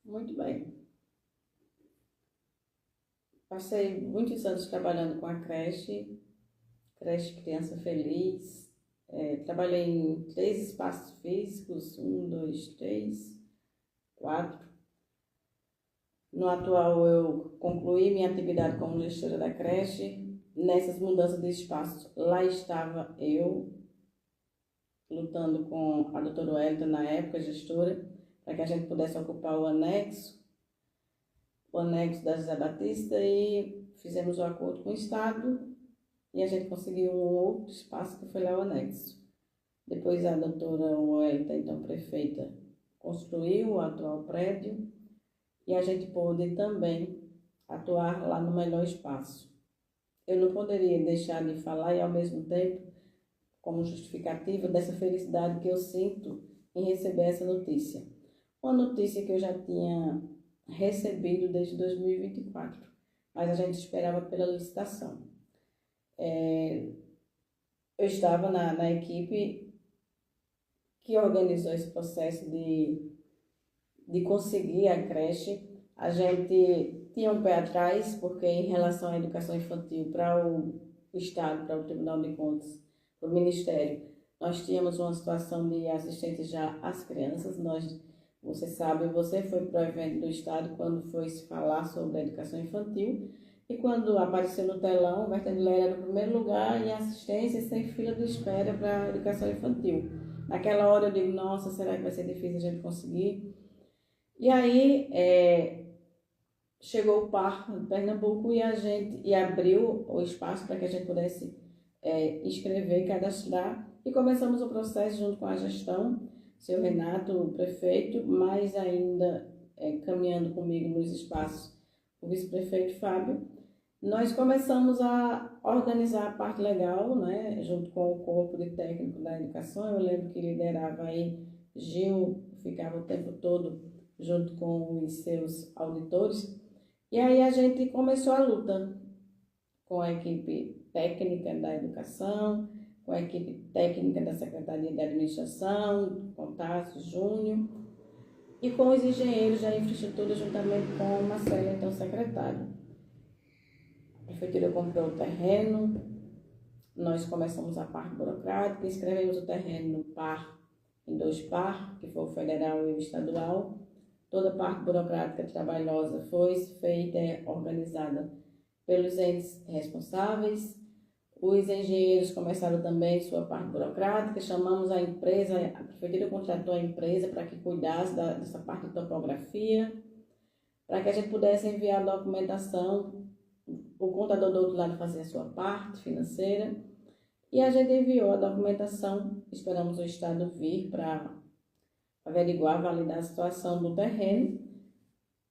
Muito bem. Passei muitos anos trabalhando com a creche Criança Feliz. Trabalhei em 3 espaços físicos, 1, 2, 3, 4. No atual, eu concluí minha atividade como gestora da creche. Nessas mudanças de espaço, lá estava eu, lutando com a doutora Wellington, na época, gestora, para que a gente pudesse ocupar o anexo da José Batista, e fizemos o acordo com o Estado e a gente conseguiu um outro espaço que foi lá o anexo. Depois a doutora Wellington, então prefeita, construiu o atual prédio e a gente pôde também atuar lá no melhor espaço. Eu não poderia deixar de falar e, ao mesmo tempo, como justificativa dessa felicidade que eu sinto em receber essa notícia. Uma notícia que eu já tinha recebido desde 2024, mas a gente esperava pela licitação. Eu estava na equipe que organizou esse processo de conseguir a creche. A gente tinha um pé atrás, porque em relação à educação infantil para o o Estado para o Tribunal de Contas, para o Ministério, nós tínhamos uma situação de assistência já às crianças. Você sabe, você foi para o evento do Estado quando foi se falar sobre a educação infantil, e quando apareceu no telão, Berta de Lera era o primeiro lugar em assistência sem fila de espera para a educação infantil. Naquela hora eu digo, nossa, será que vai ser difícil a gente conseguir? E aí chegou o PAR de Pernambuco e abriu o espaço para que a gente pudesse inscrever, cadastrar, e começamos o processo junto com a gestão, seu Renato, o prefeito, mais ainda caminhando comigo nos espaços o vice-prefeito Fábio. Nós começamos a organizar a parte legal, né, junto com o corpo de técnico da educação. Eu lembro que liderava aí Gil, ficava o tempo todo junto com os seus auditores. E aí a gente começou a luta com a equipe técnica da educação, com a equipe técnica da Secretaria de Administração, com Tássio Júnior, e com os engenheiros da infraestrutura, juntamente com o Marcelo, então secretário. A prefeitura comprou o terreno, nós começamos a parte burocrática, escrevemos o terreno no PAR, em 2 PAR, que foi o federal e o estadual. Toda a parte burocrática trabalhosa foi feita e organizada pelos entes responsáveis. Os engenheiros começaram também sua parte burocrática, chamamos a empresa, a prefeitura contratou a empresa para que cuidasse dessa parte de topografia, para que a gente pudesse enviar a documentação. O contador do outro lado fazia a sua parte financeira, e a gente enviou a documentação. Esperamos o Estado vir para averiguar, validar a situação do terreno.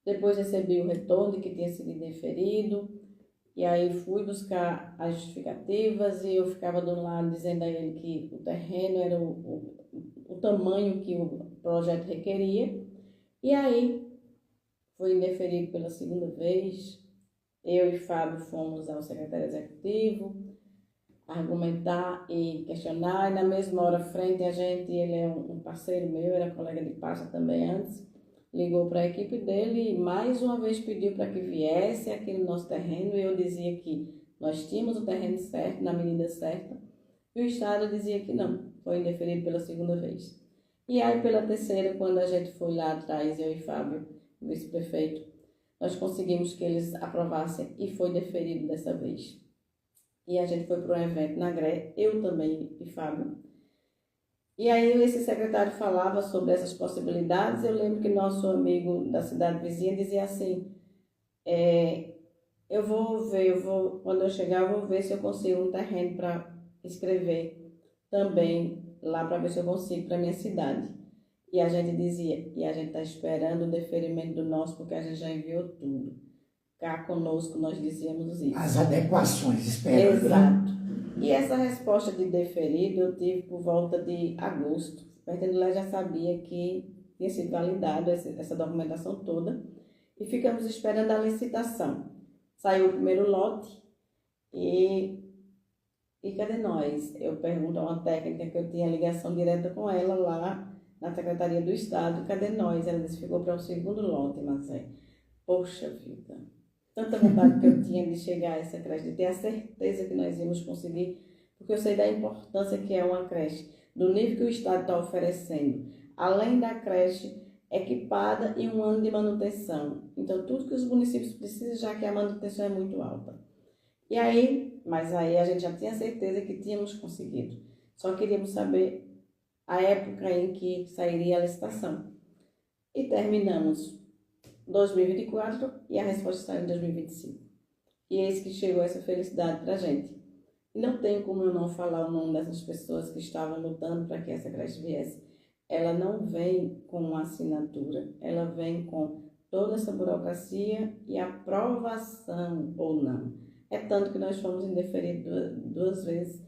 Depois recebi o retorno de que tinha sido indeferido, e aí fui buscar as justificativas, e eu ficava do lado dizendo a ele que o terreno era o tamanho que o projeto requeria. E aí foi indeferido pela segunda vez. Eu e Fábio fomos ao secretário executivo argumentar e questionar, e na mesma hora, frente a gente, ele é um parceiro meu, era colega de pasta também antes, ligou para a equipe dele e mais uma vez pediu para que viesse aqui no nosso terreno, e eu dizia que nós tínhamos o terreno certo, na medida certa, e o Estado dizia que não, foi indeferido pela segunda vez. E aí, pela terceira, quando a gente foi lá atrás, eu e Fábio, o vice-prefeito, nós conseguimos que eles aprovassem, e foi deferido dessa vez. E a gente foi para um evento na GRE, eu também e Fábio. E aí esse secretário falava sobre essas possibilidades. Eu lembro que nosso amigo da cidade vizinha dizia assim, quando eu chegar, eu vou ver se eu consigo um terreno para escrever também lá, para ver se eu consigo para minha cidade. E a gente dizia, e a gente está esperando o deferimento do nosso, porque a gente já enviou tudo. Cá conosco, nós dizíamos isso. As adequações, espero. Exato. E essa resposta de deferido eu tive por volta de agosto. O Bertandilé já sabia que tinha sido validado essa documentação toda, e ficamos esperando a licitação. Saiu o primeiro lote e cadê nós? Eu pergunto a uma técnica que eu tinha ligação direta com ela lá na Secretaria do Estado, cadê nós? Ela disse, ficou para o segundo lote, Marcelo. Poxa vida! Tanta vontade que eu tinha de chegar a essa creche, de ter a certeza que nós íamos conseguir, porque eu sei da importância que é uma creche, do nível que o Estado está oferecendo, além da creche equipada e um ano de manutenção. Então, tudo que os municípios precisam, já que a manutenção é muito alta. Mas aí a gente já tinha certeza que tínhamos conseguido. Só queríamos saber a época em que sairia a licitação. E terminamos 2024 e a resposta saiu em 2025. E eis que chegou essa felicidade para a gente. E não tem como eu não falar o nome dessas pessoas que estavam lutando para que essa creche viesse. Ela não vem com uma assinatura, ela vem com toda essa burocracia e aprovação ou não. É tanto que nós fomos indeferidos duas vezes.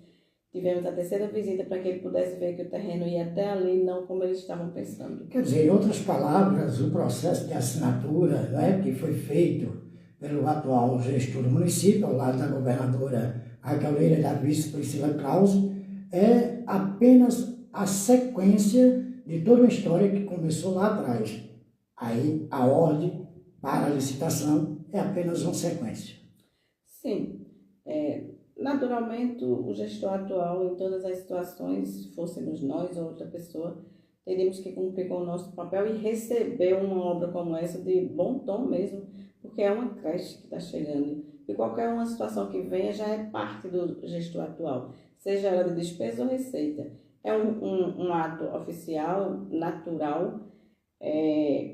Tivemos a terceira visita para que ele pudesse ver que o terreno ia até ali, não como eles estavam pensando. Quer dizer, em outras palavras, o processo de assinatura, né, que foi feito pelo atual gestor do município, ao lado da governadora Raquel Leira e da vice Priscila Krause, é apenas a sequência de toda uma história que começou lá atrás. Aí a ordem para a licitação é apenas uma sequência. Sim, naturalmente, o gestor atual, em todas as situações, fôssemos nós ou outra pessoa, teríamos que cumprir com o nosso papel e receber uma obra como essa de bom tom mesmo, porque é uma creche que está chegando. E qualquer uma situação que venha já é parte do gestor atual, seja ela de despesa ou receita. É um ato oficial, natural,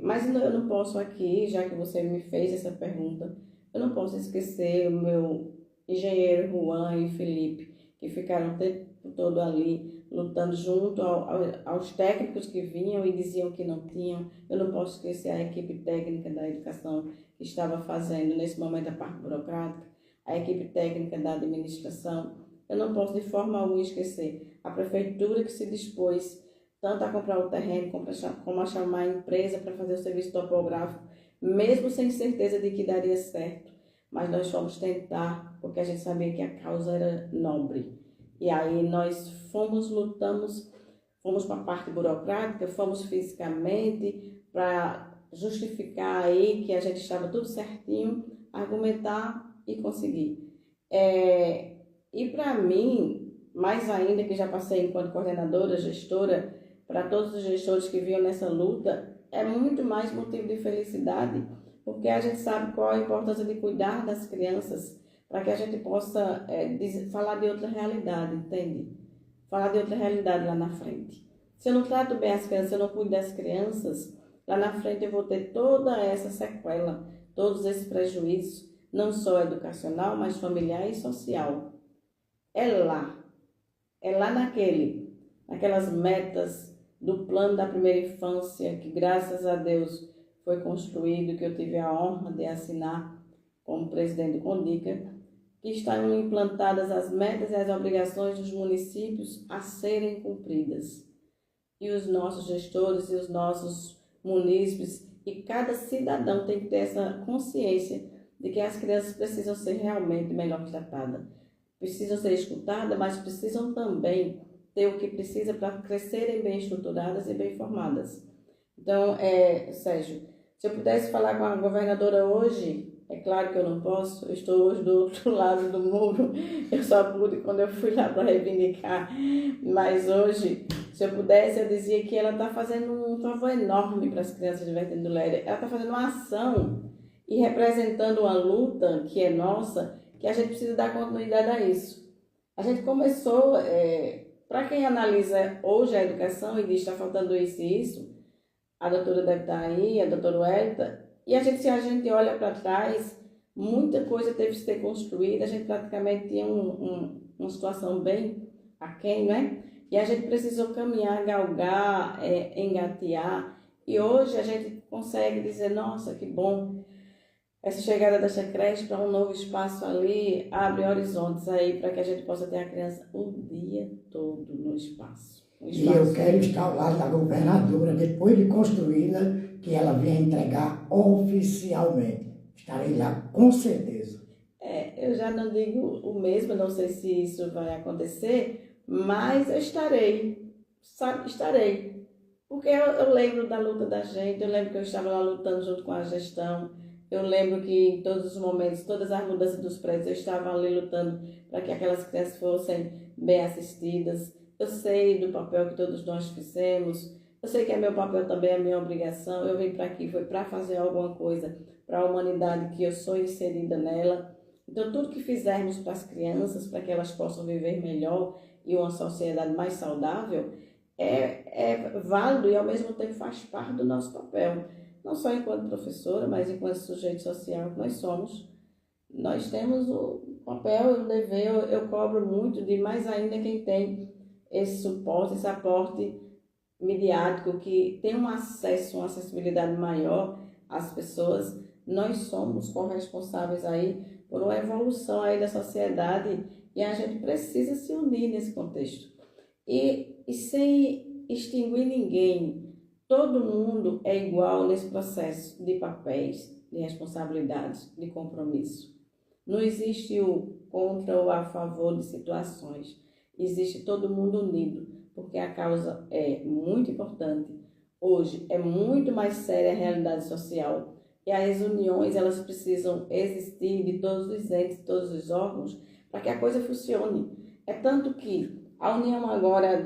mas eu não posso aqui, já que você me fez essa pergunta, eu não posso esquecer o meu engenheiro Juan e Felipe, que ficaram o tempo todo ali, lutando junto aos técnicos que vinham e diziam que não tinham. Eu não posso esquecer a equipe técnica da educação que estava fazendo, nesse momento, a parte burocrática, a equipe técnica da administração. Eu não posso de forma alguma esquecer a prefeitura que se dispôs tanto a comprar o terreno como a chamar a empresa para fazer o serviço topográfico, mesmo sem certeza de que daria certo. Mas nós fomos tentar, porque a gente sabia que a causa era nobre. E aí nós lutamos, fomos para a parte burocrática, fomos fisicamente para justificar aí que a gente estava tudo certinho, argumentar e conseguir. E para mim, mais ainda que já passei enquanto coordenadora, gestora, para todos os gestores que vinham nessa luta, é muito mais motivo de felicidade, porque a gente sabe qual a importância de cuidar das crianças, para que a gente possa falar de outra realidade, entende? Falar de outra realidade lá na frente. Se eu não trato bem as crianças, se eu não cuido das crianças, lá na frente eu vou ter toda essa sequela, todos esses prejuízos, não só educacional, mas familiar e social. É lá naquelas metas do plano da primeira infância, que graças a Deus foi construído, que eu tive a honra de assinar como presidente do CONDICA, que estão implantadas as metas e as obrigações dos municípios a serem cumpridas. E os nossos gestores e os nossos munícipes e cada cidadão tem que ter essa consciência de que as crianças precisam ser realmente melhor tratadas. Precisam ser escutadas, mas precisam também ter o que precisa para crescerem bem estruturadas e bem formadas. Então, Sérgio, se eu pudesse falar com a governadora hoje, é claro que eu não posso, eu estou hoje do outro lado do muro, eu só pude quando eu fui lá para reivindicar, mas hoje, se eu pudesse, eu dizia que ela está fazendo um favor enorme para as crianças de Vertente do Léria, ela está fazendo uma ação e representando uma luta que é nossa, que a gente precisa dar continuidade a isso. A gente começou, para quem analisa hoje a educação e diz que está faltando isso e isso, a doutora deve estar aí, a doutora Welita, e se a gente olha para trás, muita coisa teve que ser construída, a gente praticamente tinha uma situação bem aquém, né? E a gente precisou caminhar, galgar, engatear, e hoje a gente consegue dizer, nossa, que bom, essa chegada dessa creche para um novo espaço ali abre horizontes aí para que a gente possa ter a criança o dia todo no espaço. E eu quero estar ao lado da governadora, depois de construída, que ela venha entregar oficialmente. Estarei lá com certeza. Eu já não digo o mesmo, não sei se isso vai acontecer, mas eu estarei, sabe, estarei. Porque eu lembro da luta da gente, eu lembro que eu estava lá lutando junto com a gestão, eu lembro que em todos os momentos, todas as mudanças dos prédios, eu estava ali lutando para que aquelas crianças fossem bem assistidas. Eu sei do papel que todos nós fizemos, eu sei que é meu papel também, é minha obrigação. Eu vim para aqui, foi para fazer alguma coisa para a humanidade que eu sou inserida nela. Então, tudo que fizermos para as crianças, para que elas possam viver melhor e uma sociedade mais saudável, é válido e ao mesmo tempo faz parte do nosso papel. Não só enquanto professora, mas enquanto sujeito social que nós somos. Nós temos o papel e o dever, eu cobro muito de mais ainda quem tem esse suporte, esse aporte midiático, que tem um acesso, uma acessibilidade maior às pessoas. Nós somos corresponsáveis aí por uma evolução aí da sociedade e a gente precisa se unir nesse contexto. E sem extinguir ninguém, todo mundo é igual nesse processo de papéis, de responsabilidades, de compromisso. Não existe o contra ou a favor de situações. Existe todo mundo unido, porque a causa é muito importante. Hoje é muito mais séria a realidade social e as uniões elas precisam existir de todos os entes, de todos os órgãos, para que a coisa funcione. É tanto que a união agora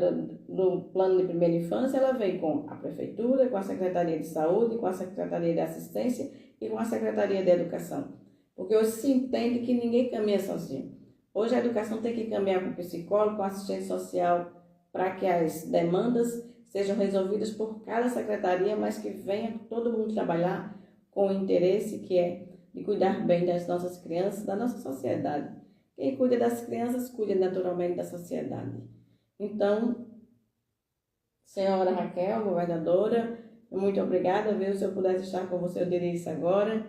do plano de primeira infância, ela vem com a prefeitura, com a Secretaria de Saúde, com a Secretaria de Assistência e com a Secretaria de Educação. Porque hoje se entende que ninguém caminha sozinho. Hoje a educação tem que caminhar com o psicólogo, com assistente social, para que as demandas sejam resolvidas por cada secretaria, mas que venha todo mundo trabalhar com o interesse que é de cuidar bem das nossas crianças, da nossa sociedade. Quem cuida das crianças, cuida naturalmente da sociedade. Então, senhora Raquel, governadora, muito obrigada, viu? Se eu pudesse estar com você, eu diria isso agora.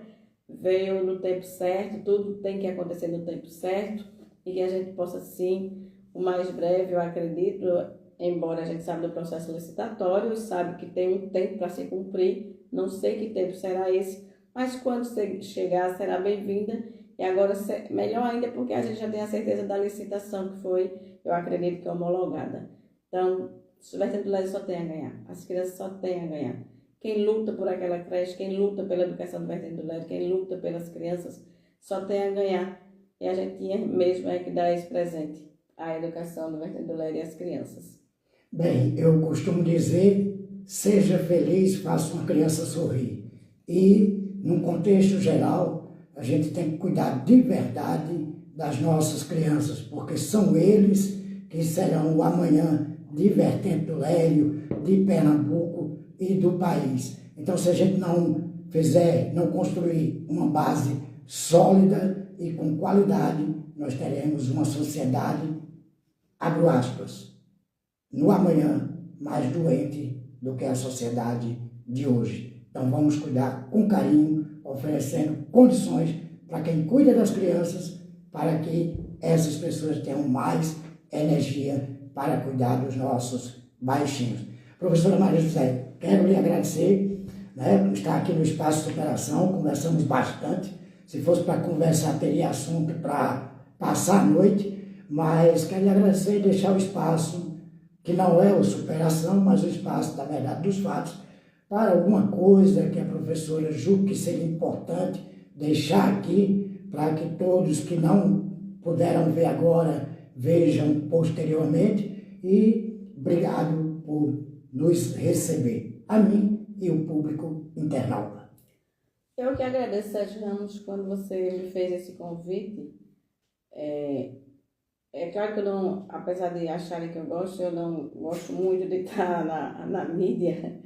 Veio no tempo certo, tudo tem que acontecer no tempo certo e que a gente possa, sim, o mais breve, eu acredito, embora a gente saiba do processo licitatório, sabe que tem um tempo para se cumprir, não sei que tempo será esse, mas quando chegar, será bem-vinda. E agora, melhor ainda, porque a gente já tem a certeza da licitação que foi, eu acredito que homologada. Então, o Vertente do Leste só tem a ganhar. As crianças só têm a ganhar. Quem luta por aquela creche, quem luta pela educação do Vertente do Leste, quem luta pelas crianças, só tem a ganhar. E a gente tinha mesmo que dar esse presente à educação do Vertente do Leste e às crianças. Bem, eu costumo dizer, seja feliz, faça uma criança sorrir. E, num contexto geral, a gente tem que cuidar de verdade das nossas crianças, porque são eles que serão o amanhã de Vertente do Lério, de Pernambuco e do país. Então, se a gente não fizer, não construir uma base sólida e com qualidade, nós teremos uma sociedade, abro aspas, no amanhã mais doente do que a sociedade de hoje. Então vamos cuidar com carinho, oferecendo condições para quem cuida das crianças, para que essas pessoas tenham mais energia para cuidar dos nossos baixinhos. Professora Maria José, quero lhe agradecer, né, estar aqui no Espaço de Superação, conversamos bastante. Se fosse para conversar, teria assunto para passar a noite, mas quero lhe agradecer e deixar o espaço, que não é o superação, mas o espaço da verdade dos fatos, para alguma coisa que a professora julgue que seria importante deixar aqui, para que todos que não puderam ver agora vejam posteriormente, e obrigado por nos receber, a mim e o público internauta. Eu que agradeço, Sérgio Ramos, quando você me fez esse convite. É claro que eu não, apesar de acharem que eu não gosto muito de estar na mídia,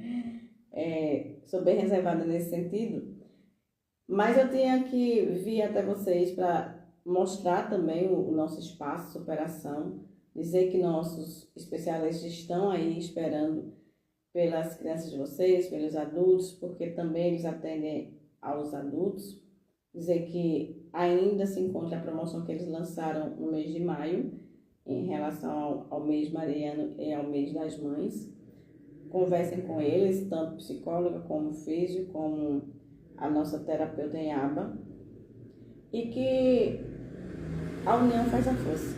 sou bem reservada nesse sentido, mas eu tinha que vir até vocês para mostrar também o nosso espaço de superação, dizer que nossos especialistas estão aí esperando pelas crianças de vocês, pelos adultos, porque também eles atendem aos adultos, dizer que ainda se encontra a promoção que eles lançaram no mês de maio, em relação ao mês mariano e ao mês das mães. Conversem com eles, tanto psicóloga como físico, como a nossa terapeuta em aba, e que a união faz a força.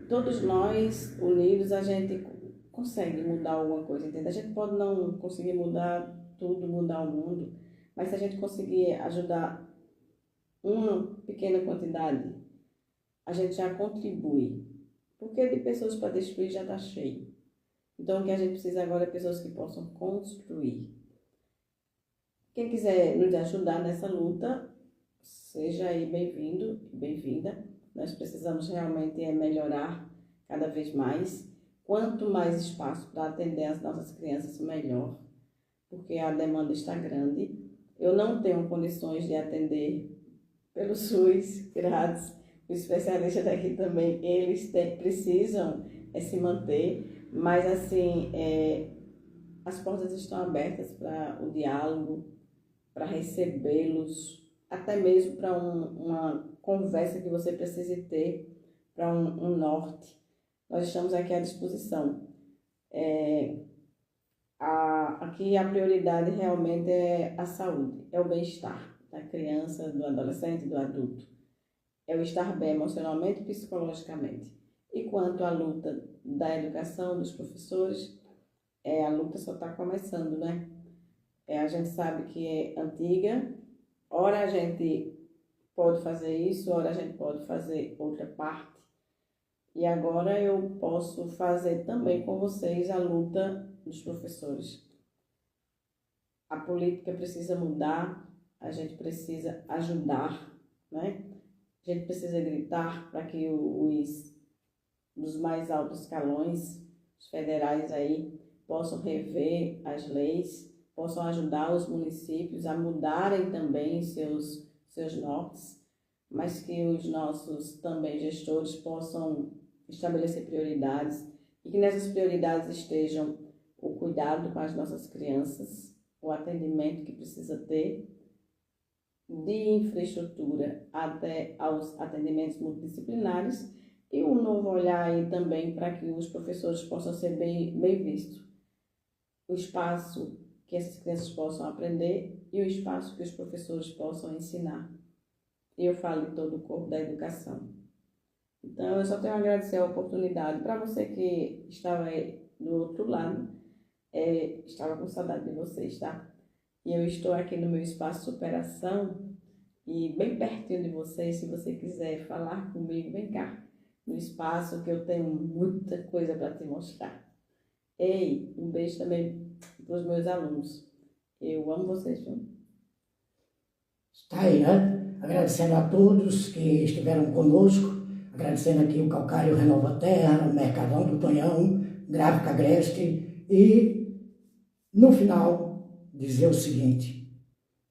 Todos nós, unidos, a gente consegue mudar alguma coisa, entende? A gente pode não conseguir mudar tudo, mudar o mundo, mas se a gente conseguir ajudar uma pequena quantidade, a gente já contribui. Porque de pessoas para destruir já está cheio. Então o que a gente precisa agora é pessoas que possam construir. Quem quiser nos ajudar nessa luta, seja aí bem-vindo e bem-vinda. Nós precisamos realmente melhorar cada vez mais. Quanto mais espaço para atender as nossas crianças, melhor. Porque a demanda está grande. Eu não tenho condições de atender pelo SUS, grátis. Os especialistas daqui também, eles precisam se manter, mas assim, as portas estão abertas para o diálogo, para recebê-los, até mesmo para uma conversa que você precise ter, para um norte. Nós estamos aqui à disposição. Aqui a prioridade realmente é a saúde, é o bem-estar da criança, do adolescente, do adulto. É o estar bem emocionalmente e psicologicamente. E quanto à luta da educação, dos professores, a luta só está começando, né? A gente sabe que é antiga, ora a gente pode fazer isso, ora a gente pode fazer outra parte. E agora eu posso fazer também com vocês a luta dos professores. A política precisa mudar, a gente precisa ajudar, né? A gente precisa gritar para que os mais altos escalões, os federais aí, possam rever as leis, possam ajudar os municípios a mudarem também seus nortes, mas que os nossos também gestores possam estabelecer prioridades e que nessas prioridades estejam o cuidado com as nossas crianças, o atendimento que precisa ter, de infraestrutura até aos atendimentos multidisciplinares e um novo olhar aí também para que os professores possam ser bem vistos. O espaço que essas crianças possam aprender e o espaço que os professores possam ensinar. E eu falo de todo o corpo da educação. Então, eu só tenho a agradecer a oportunidade para você que estava aí do outro lado. Estava com saudade de vocês, tá? E eu estou aqui no meu espaço de superação e bem pertinho de vocês. Se você quiser falar comigo, vem cá no espaço que eu tenho muita coisa para te mostrar. Ei, um beijo também para os meus alunos. Eu amo vocês, viu? Está aí, né? Agradecendo a todos que estiveram conosco, agradecendo aqui o Calcário Renova Terra, o Mercadão do Tonhão, Gráfica Agreste e, no final, dizer o seguinte: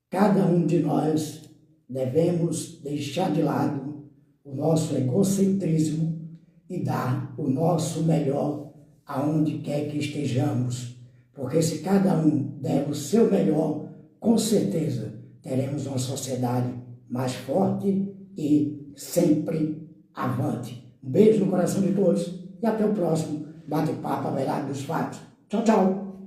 cada um de nós devemos deixar de lado o nosso egocentrismo e dar o nosso melhor aonde quer que estejamos, porque se cada um der o seu melhor, com certeza teremos uma sociedade mais forte e sempre avante. Um beijo no coração de todos e até o próximo Bate-Papo à Verdade dos Fatos. Tchau, tchau!